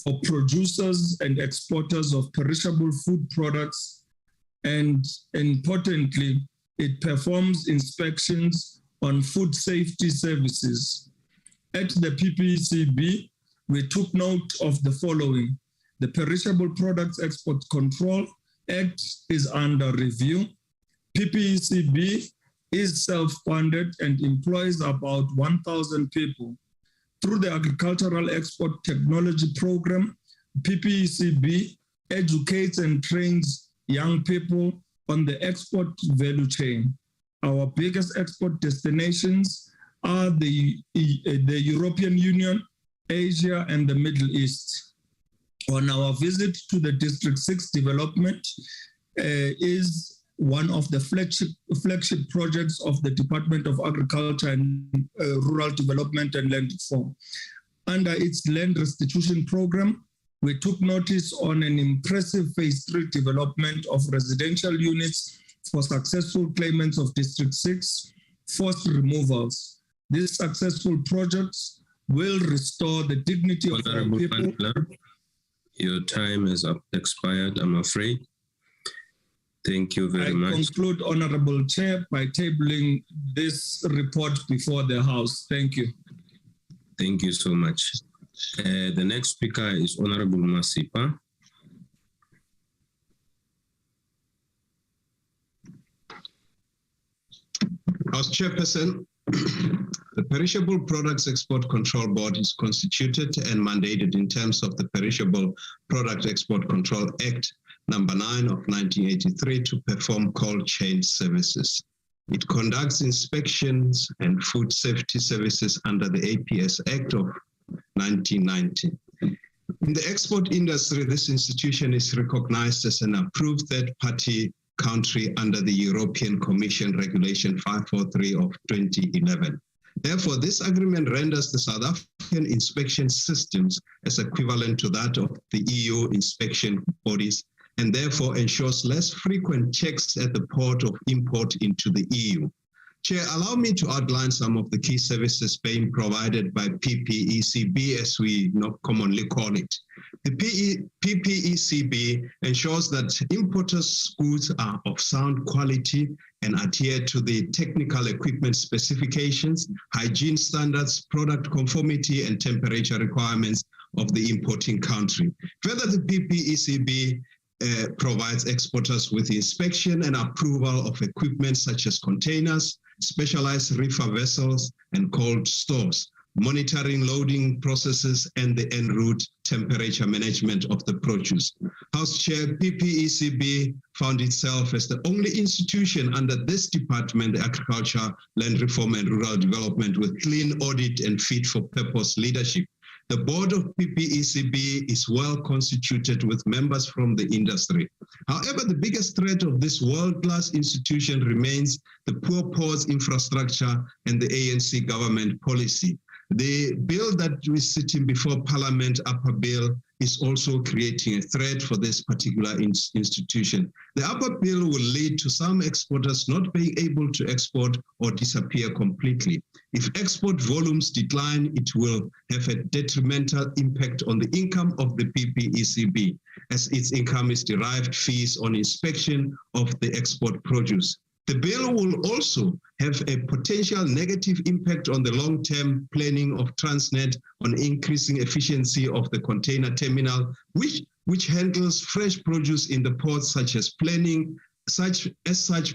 U: for producers and exporters of perishable food products, and importantly, it performs inspections on food safety services. At the Ppecb, we took note of the following. The Perishable Products Export Control Act is under review. Ppecb is self-funded and employs about 1,000 people. Through the Agricultural Export Technology Program, Ppecb educates and trains young people on the export value chain. Our biggest export destinations are the European Union, Asia, and the Middle East. On our visit to the District 6 development is one of the flagship projects of the Department of Agriculture and Rural Development and Land Reform. Under its land restitution program, we took notice on an impressive phase 3 development of residential units for successful claimants of District 6 forced removals. These successful projects will restore the dignity of our people.
O: Your time has expired, I'm afraid. Thank you very much.
U: I conclude, Honorable Chair, by tabling this report before the House. Thank you.
O: Thank you so much. The next speaker is Honorable Masipa.
M: House Chairperson, the Perishable Products Export Control Board is constituted and mandated in terms of the Perishable Product Export Control Act number 9 of 1983 to perform cold chain services. It conducts inspections and food safety services under the APS Act of 1990. In the export industry, this institution is recognized as an approved third-party country under the European Commission Regulation 543 of 2011. Therefore, this agreement renders the South African inspection systems as equivalent to that of the EU inspection bodies, and therefore ensures less frequent checks at the port of import into the EU. Chair, allow me to outline some of the key services being provided by Ppecb, as we commonly call it. The Ppecb ensures that importers' goods are of sound quality and adhere to the technical equipment specifications, hygiene standards, product conformity, and temperature requirements of the importing country. Further, the Ppecb provides exporters with inspection and approval of equipment such as containers, specialized reefer vessels, and cold stores, monitoring loading processes, and the en route temperature management of the produce. House Chair, Ppecb found itself as the only institution under this department, Agriculture, Land Reform and Rural Development, with clean audit and fit for purpose leadership. The board of Ppecb is well constituted with members from the industry. However, the biggest threat of this world-class institution remains the poor ports infrastructure and the ANC government policy. The bill that we sitting before Parliament, Upper Bill, is also creating a threat for this particular institution. The Upper Bill will lead to some exporters not being able to export or disappear completely. If export volumes decline, it will have a detrimental impact on the income of the Ppecb, as its income is derived fees on inspection of the export produce. The bill will also have a potential negative impact on the long-term planning of Transnet on increasing efficiency of the container terminal, which handles fresh produce in the ports, such as planning
C: such,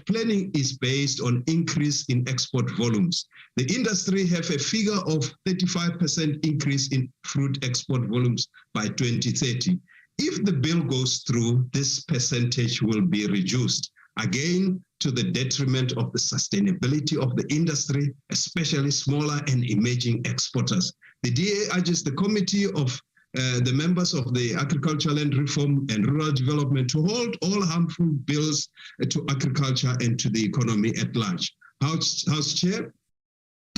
C: planning is based on increase in export volumes. The industry have a figure of 35% increase in fruit export volumes by 2030. If the bill goes through, this percentage will be reduced, again, to the detriment of the sustainability of the industry, especially smaller and emerging exporters. The DA urges the committee of the members of the Agricultural Land Reform and Rural Development to hold all harmful bills to agriculture and to the economy at large. House Chair,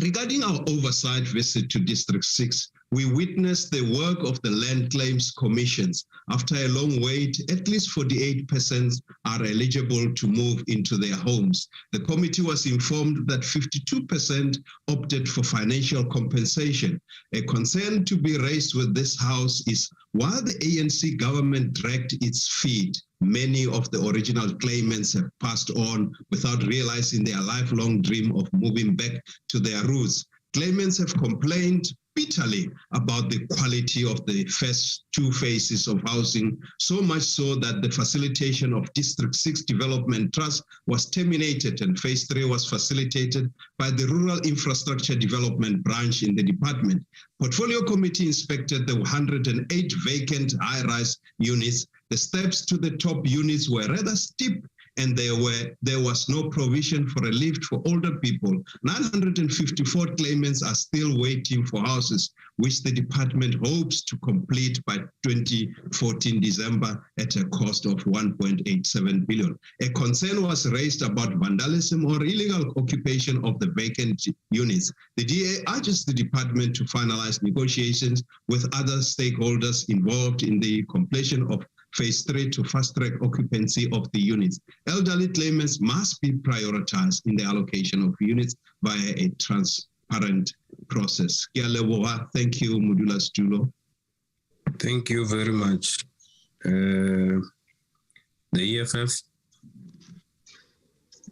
C: regarding our oversight visit to District 6, we witnessed the work of the land claims commissions. After a long wait, at least 48% are eligible to move into their homes. The committee was informed that 52% opted for financial compensation. A concern to be raised with this House is while the ANC government dragged its feet, many of the original claimants have passed on without realizing their lifelong dream of moving back to their roots. Claimants have complained bitterly about the quality of the first two phases of housing, so much so that the facilitation of District 6 Development Trust was terminated and phase 3 was facilitated by the Rural Infrastructure Development branch in the department. Portfolio Committee inspected the 108 vacant high-rise units. The steps to the top units were rather steep, and there was no provision for a lift for older people. 954 claimants are still waiting for houses, which the department hopes to complete by 2014 December at a cost of 1.87 billion. A concern was raised about vandalism or illegal occupation of the vacant units. The DA urges the department to finalize negotiations with other stakeholders involved in the completion of phase 3 to fast-track occupancy of the units. Elderly claimants must be prioritized in the allocation of units via a transparent process. Thank you, Mudula Stulo.
O: Thank you very much. The EFF.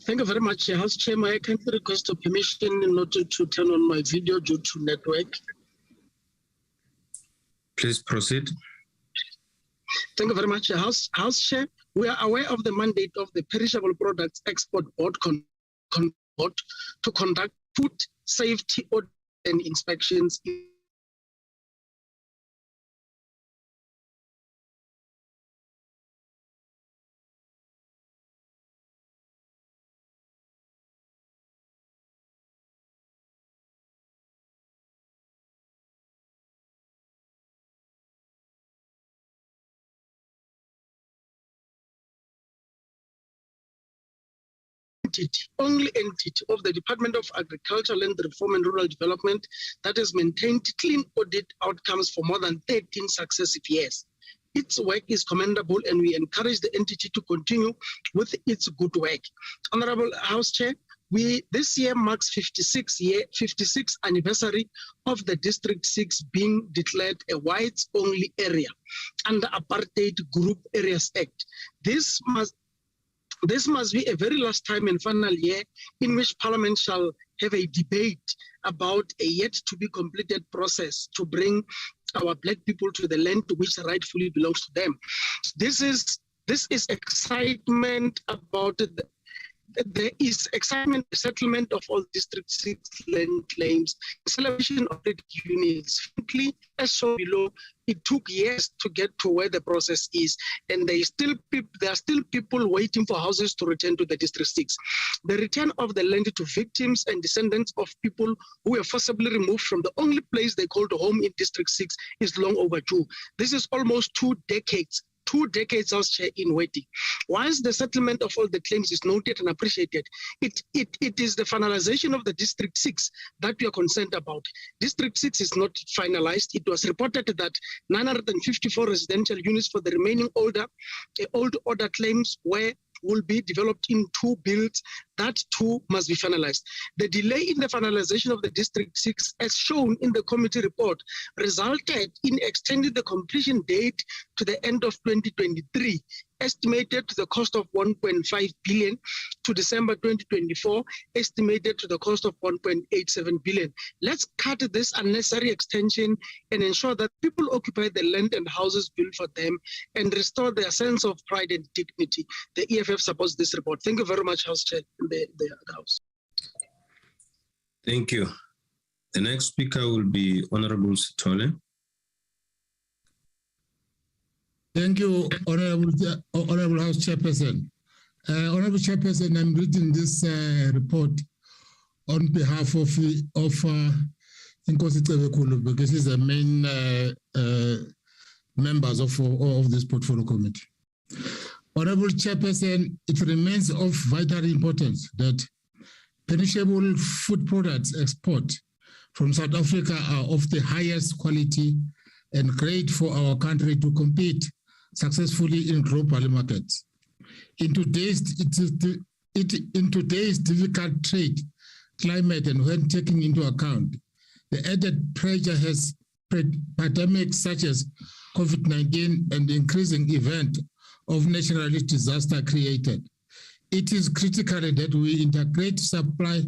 I: Thank you very much, House Chair. I can request a permission in order to turn on my video due to network.
O: Please proceed.
I: Thank you very much, House Chair. We are aware of the mandate of the Perishable Products Export Board to conduct food safety audit and inspections only entity of the Department of Agriculture, Land Reform and Rural Development that has maintained clean audit outcomes for more than 13 successive years. Its work is commendable and we encourage the entity to continue with its good work. Honorable House Chair, this year marks 56th anniversary of the District 6 being declared a whites-only area under Apartheid Group Areas Act. This must be a very last time and final year in which Parliament shall have a debate about a yet to be completed process to bring our Black people to the land which rightfully belongs to them. This is excitement about there is excitement, settlement of all District 6 land claims, celebration of the units. Simply, as shown below, it took years to get to where the process is, and there are still people waiting for houses to return to the District 6. The return of the land to victims and descendants of people who were forcibly removed from the only place they called home in District 6 is long overdue. This is almost 2 decades. 2 decades, House Chair, in waiting. Once the settlement of all the claims is noted and appreciated, it is the finalization of the District 6 that we are concerned about. District 6 is not finalized. It was reported that 954 residential units for the remaining old order claims will be developed in 2 builds that too must be finalized. The delay in the finalization of the District 6, as shown in the committee report, resulted in extending the completion date to the end of 2023, estimated to the cost of 1.5 billion, to December 2024, estimated to the cost of 1.87 billion. Let's cut this unnecessary extension and ensure that people occupy the land and houses built for them and restore their sense of pride and dignity. The EFF supports this report. Thank you very much, House Chair, in the House.
O: Thank you. The next speaker will be Honorable Sithole.
E: Thank you, Honorable House Chairperson. Honorable Chairperson, I'm reading this report on behalf of Inkosi Ppecb, because he's the main members of this portfolio committee. Honorable Chairperson, it remains of vital importance that perishable food products export from South Africa are of the highest quality and great for our country to compete successfully in global markets. In today's difficult trade climate, and when taking into account the added pressure has pandemics such as COVID-19 and the increasing event of national disaster created, it is critical that we integrate supply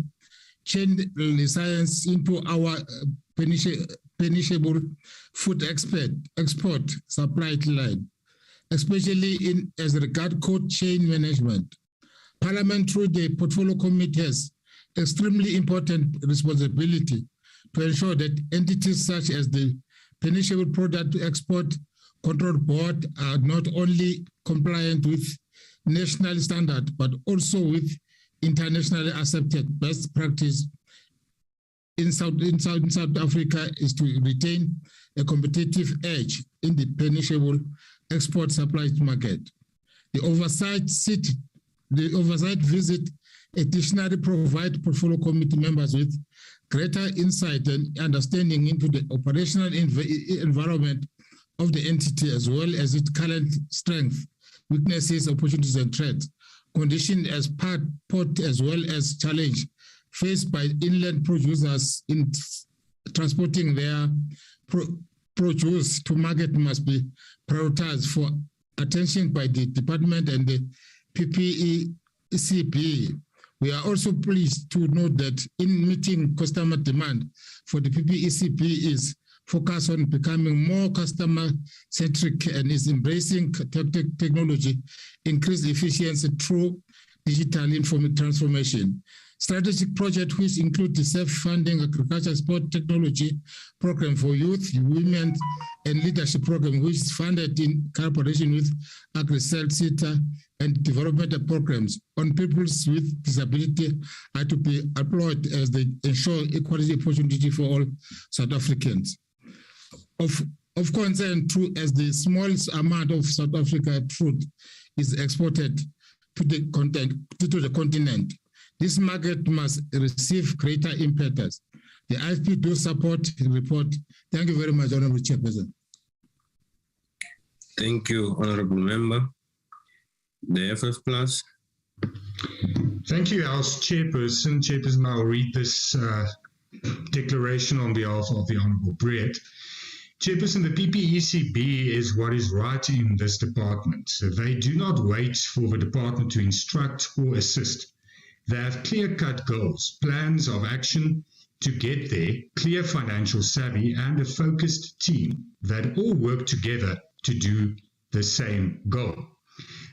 E: chain science into our perishable food export supply line, especially as regard cold chain management. Parliament, through the Portfolio Committee, has extremely important responsibility to ensure that entities such as the Perishable Product Export Control Board are not only compliant with national standard, but also with internationally accepted best practice in South Africa, is to retain a competitive edge in the perishable export supply market. The oversight visit additionally provide Portfolio Committee members with greater insight and understanding into the operational environment of the entity, as well as its current strength, weaknesses, opportunities, and threats, conditioned as part as well as challenge faced by inland producers in transporting their produce to market must be prioritized for attention by the department and the Ppecb. We are also pleased to note that in meeting customer demand for the Ppecb is focused on becoming more customer-centric and is embracing technology, increased efficiency through digital information transformation. Strategic projects which include the self-funding agriculture sport technology program for youth, women, and leadership program, which is funded in cooperation with AgriCell, CETA, and development programs on people with disability are to be employed as they ensure equality opportunity for all South Africans. Of concern, too, as the smallest amount of South Africa fruit is exported to the continent. This market must receive greater impetus. The IFP do support the report. Thank you very much, Honorable Chairperson.
O: Thank you, Honorable Member. The FF Plus.
V: Thank you, House Chairperson. Chairperson, I'll read this declaration on behalf of the Honorable Brett. Chairperson, the Ppecb is what is right in this department. So they do not wait for the department to instruct or assist. They have clear-cut goals, plans of action to get there, clear financial savvy, and a focused team that all work together to do the same goal.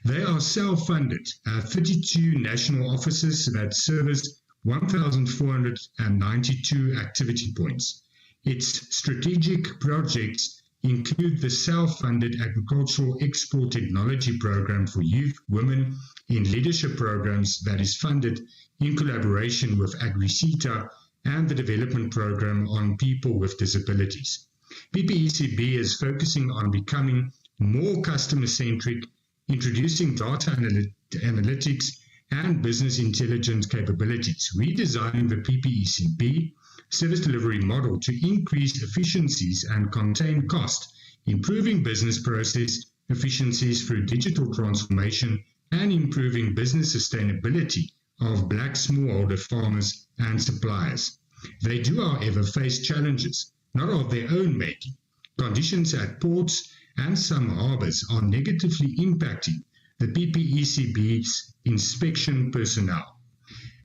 V: They are self-funded, 32 national offices that service 1,492 activity points. Its strategic projects include the self-funded Agricultural Export Technology Program for Youth, Women in Leadership Programs that is funded in collaboration with AgriCETA and the Development Program on People with Disabilities. Ppecb is focusing on becoming more customer-centric, introducing data analytics and business intelligence capabilities, redesigning the Ppecb service delivery model to increase efficiencies and contain cost, improving business process efficiencies through digital transformation, and improving business sustainability of black smallholder farmers and suppliers. They do, however, face challenges, not of their own making. Conditions at ports and some harbours are negatively impacting the Ppecb's inspection personnel.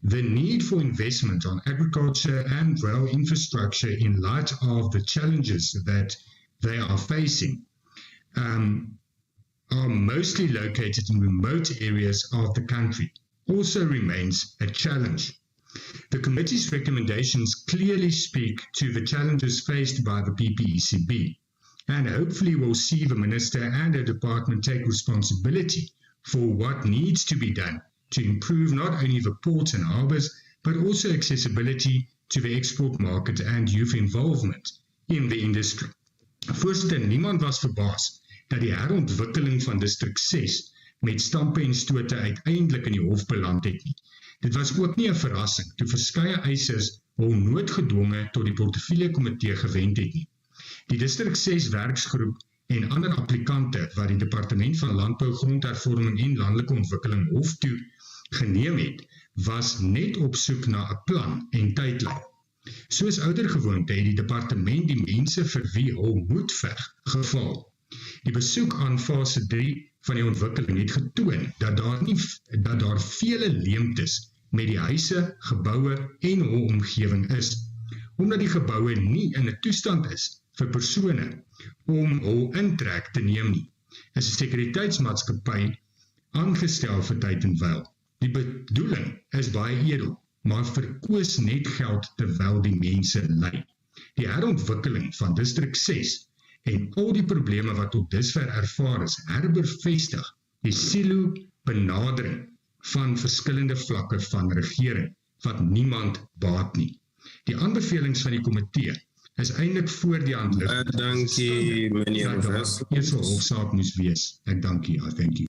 V: The need for investment on agriculture and rail infrastructure in light of the challenges that they are facing are mostly located in remote areas of the country, also remains a challenge. The committee's recommendations clearly speak to the challenges faced by the Ppecb, and hopefully will see the Minister and her department take responsibility for what needs to be done to improve not only the ports and harbours, but also accessibility to the export market and youth involvement in the industry. Voorsitter, niemand was verbaas dat die herontwikkeling van District 6 met stampe en stote uiteindelik in die hof beland het nie. Dit was ook nie 'n verrassing toe verskeie eisers hul noodgedwonge tot die portefeulje komitee gewend het nie. Die District 6 werksgroep en ander applikante wat die Departement van Landbou, Grondhervorming en Landelike Ontwikkeling hof toe geneem het, was net op soek na 'n plan en tydlyn. Soos oudergewoonte het die departement die mense vir wie hul moed veg geval. Die besoek aan fase 3 van die ontwikkeling het getoon dat daar vele leemtes met die huise, geboue en hul omgewing is, omdat die geboue nie in 'n toestand is vir persone om hul intrek te neem nie. Is 'n sekuriteitsmaatskappy aangestel vir tyd en wyl. Die bedoeling is baie edel, maar verkoos net geld terwyl die mense ly. Die herontwikkeling van District 6 en al die probleme wat tot dusver ervaar is, herbevestig die silo-benadering van verskillende vlakke van regering, wat niemand baat nie. Die aanbevelings van die komitee is eintlik voor die hand lig.
O: Dankie, meneer professor.
V: Eers 'n hofsaak moes wees. Ek dankie. Thank you.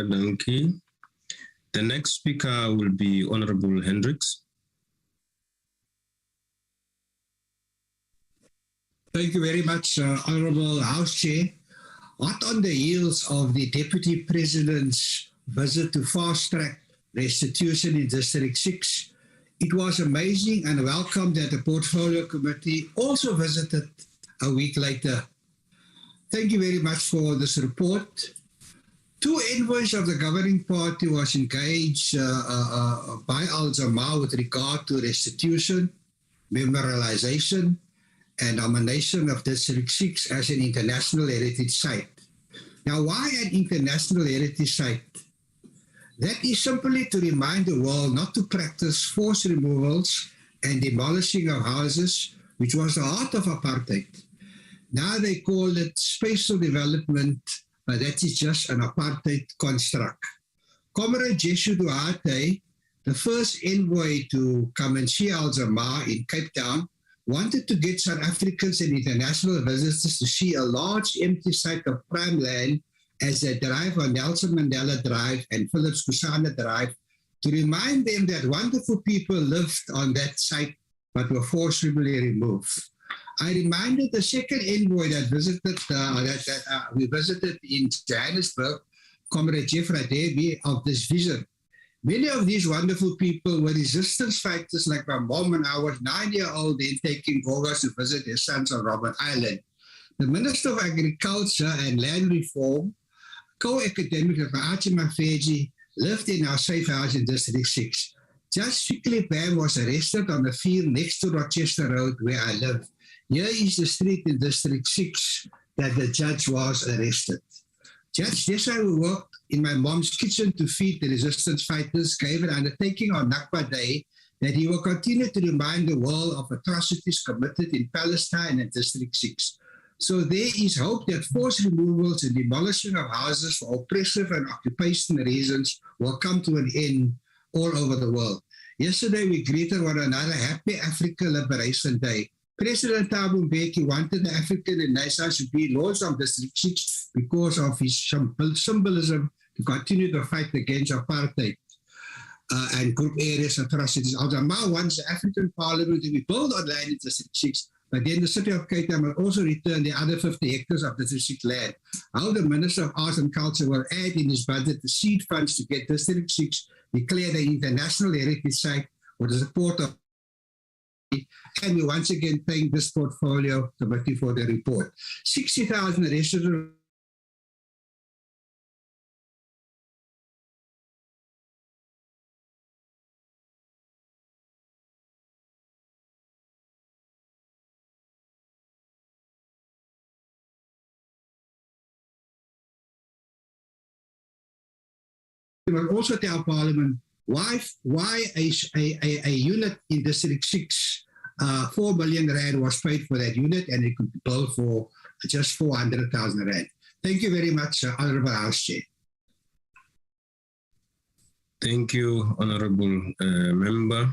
O: Dankie. The next speaker will be Honorable Hendricks.
F: Thank you very much, Honorable House Chair. Hot on the heels of the Deputy President's visit to fast-track restitution in District 6, it was amazing and welcome that the Portfolio Committee also visited a week later. Thank you very much for this report. 2 envoys of the governing party was engaged by Al-Jamaa with regard to restitution, memorialization, and nomination of District 6 as an international heritage site. Now, why an international heritage site? That is simply to remind the world not to practice forced removals and demolishing of houses, which was the heart of apartheid. Now they call it spatial development, but that is just an apartheid construct. Comrade Jeshu Duarte, the first envoy to come and see Al-Jamaa in Cape Town, wanted to get South Africans and international visitors to see a large empty site of prime land as they drive on Nelson Mandela Drive and Phillips Kusana Drive, to remind them that wonderful people lived on that site but were forcibly removed. I reminded the second envoy that we visited in Johannesburg, Comrade Jeff Radebe, of this vision. Many of these wonderful people were resistance fighters like my mom, and I was 9-year-old then taking Gogas to visit their sons on Robben Island. The Minister of Agriculture and Land Reform, co-academic of Achima Feji, lived in our safe house in District 6. Judge Philip Bam was arrested on the field next to Rochester Road where I live. Here is the street in District 6 that the judge was arrested. Judge Desai, who worked in my mom's kitchen to feed the resistance fighters, gave an undertaking on Nakba Day that he will continue to remind the world of atrocities committed in Palestine and District 6. So there is hope that forced removals and demolishing of houses for oppressive and occupational reasons will come to an end all over the world. Yesterday we greeted one another Happy Africa Liberation Day. President Thabo Mbeki wanted the African Renaissance to be launched on District 6 because of his symbolism to continue the fight against apartheid and group areas atrocities. Al-Jamaa wants the African Parliament to be built on land in District 6, but then the city of Cape Town will also return the other 50 hectares of District 6 land. How the Minister of Arts and Culture will add in his budget the seed funds to get District 6 declared an international heritage site with the support of, and we once again thank this portfolio committee for the report. 60,000 residents will also tell Parliament why a unit in District 6, 4 million rand was paid for that unit, and it could be built for just 400,000 rand. Thank you very much, Honourable House Chair.
O: Thank you, Honourable Member.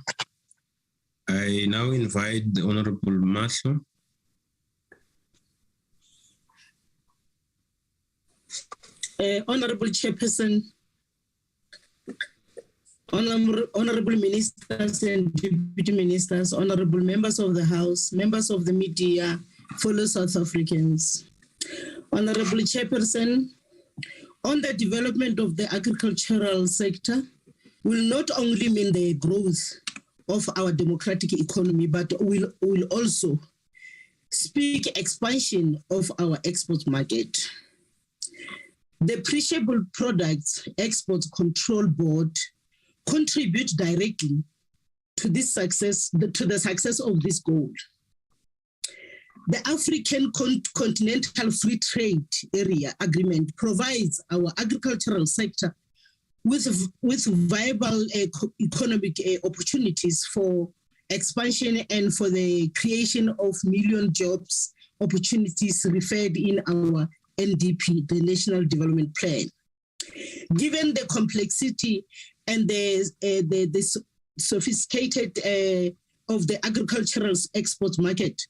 O: I now invite the Honourable Maslo.
G: Honourable Chairperson, Honourable Ministers and Deputy Ministers, Honourable Members of the House, members of the media, fellow South Africans. Honourable Chairperson, on the development of the agricultural sector will not only mean the growth of our democratic economy, but will also speak expansion of our export market. The Perishable Products Export Control Board contribute directly to this success, to the success of this goal. The African Continental Free Trade Area Agreement provides our agricultural sector with viable economic opportunities for expansion and for the creation of million jobs opportunities referred in our NDP, the National Development Plan. Given the complexity and the sophisticated of the agricultural export market,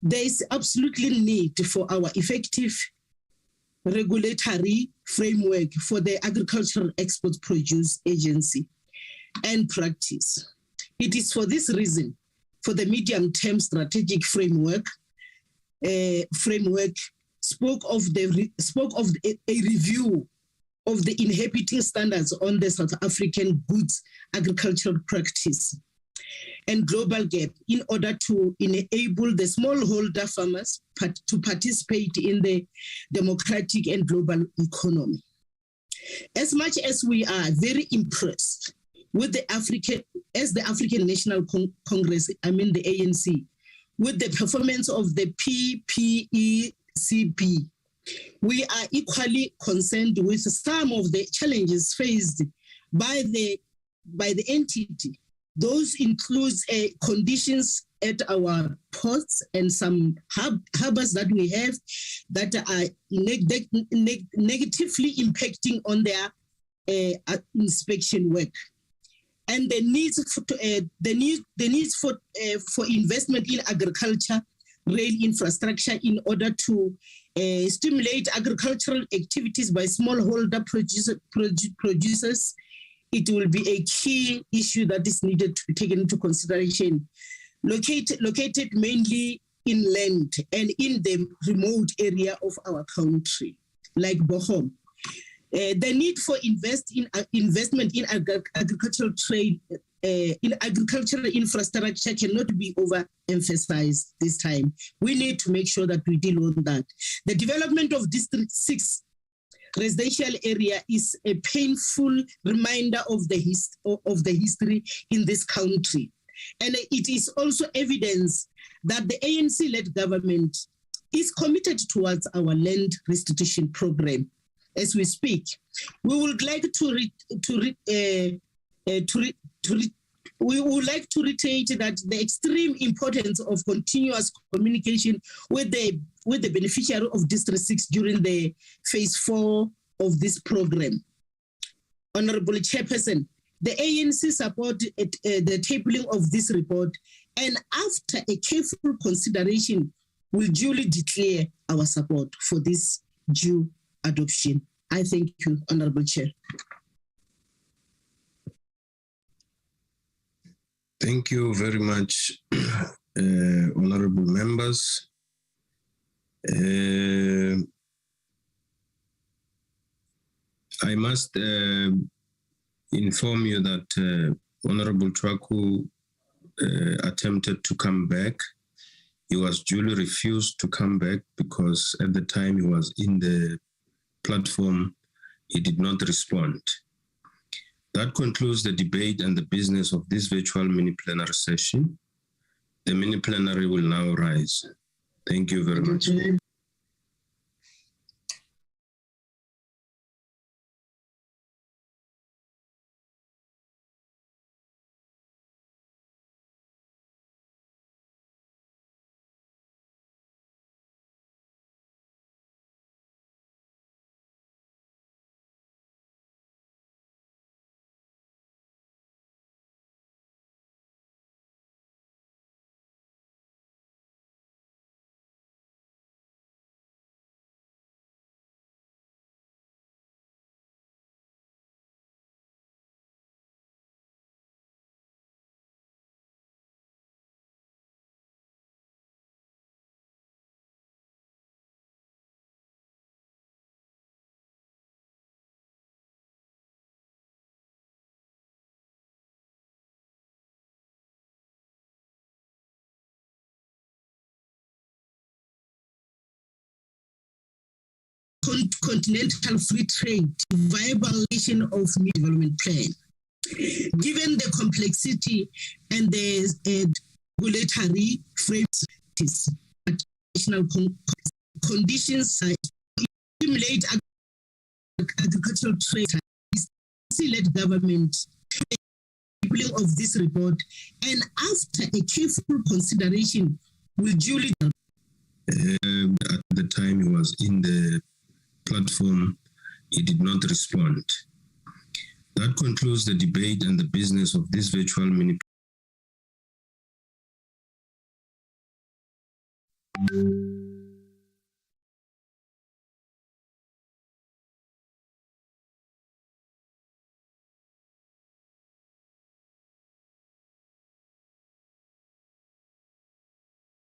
G: there is absolutely need for our effective regulatory framework for the Agricultural Export Produce Agency and practice. It is for this reason, for the medium-term strategic framework spoke of a review of the inhibiting standards on the South African goods agricultural practice and global gap in order to enable the smallholder farmers to participate in the democratic and global economy. As much as we are very impressed with the African National Congress, I mean the ANC, with the performance of the Ppecb, we are equally concerned with some of the challenges faced by the entity. Those include conditions at our ports and some harbors that we have that are negatively impacting on their inspection work, and the needs for investment in agriculture, rail infrastructure in order to stimulate agricultural activities by smallholder producers. It will be a key issue that is needed to be taken into consideration. Located mainly inland and in the remote area of our country, like Bochum. The need for investment in agricultural trade, in agricultural infrastructure cannot be overemphasized this time. We need to make sure that we deal with that. The development of District 6 residential area is a painful reminder of the history in this country. And it is also evidence that the ANC-led government is committed towards our land restitution program. As we speak, we would like to reiterate that the extreme importance of continuous communication with the beneficiary of District 6 during the phase 4 of this program. Honorable Chairperson, the ANC support the tabling of this report, and after a careful consideration, will duly declare our support for this due adoption. I thank you, Honorable Chair.
O: Thank you very much, honorable members. I must inform you that Honorable Twaku attempted to come back. He was duly refused to come back because at the time he was in the platform, he did not respond. That concludes the debate and the business of this virtual mini-plenary session. The mini-plenary will now rise. Thank you very much.
G: Continental free trade, viabilization of new development plan. Given the complexity and the regulatory frameworks, additional conditions stimulate agricultural trade, led government of this report, and after a careful consideration, will duly.
O: At the time he was in the platform, he did not respond. That concludes the debate and the business of this virtual mini.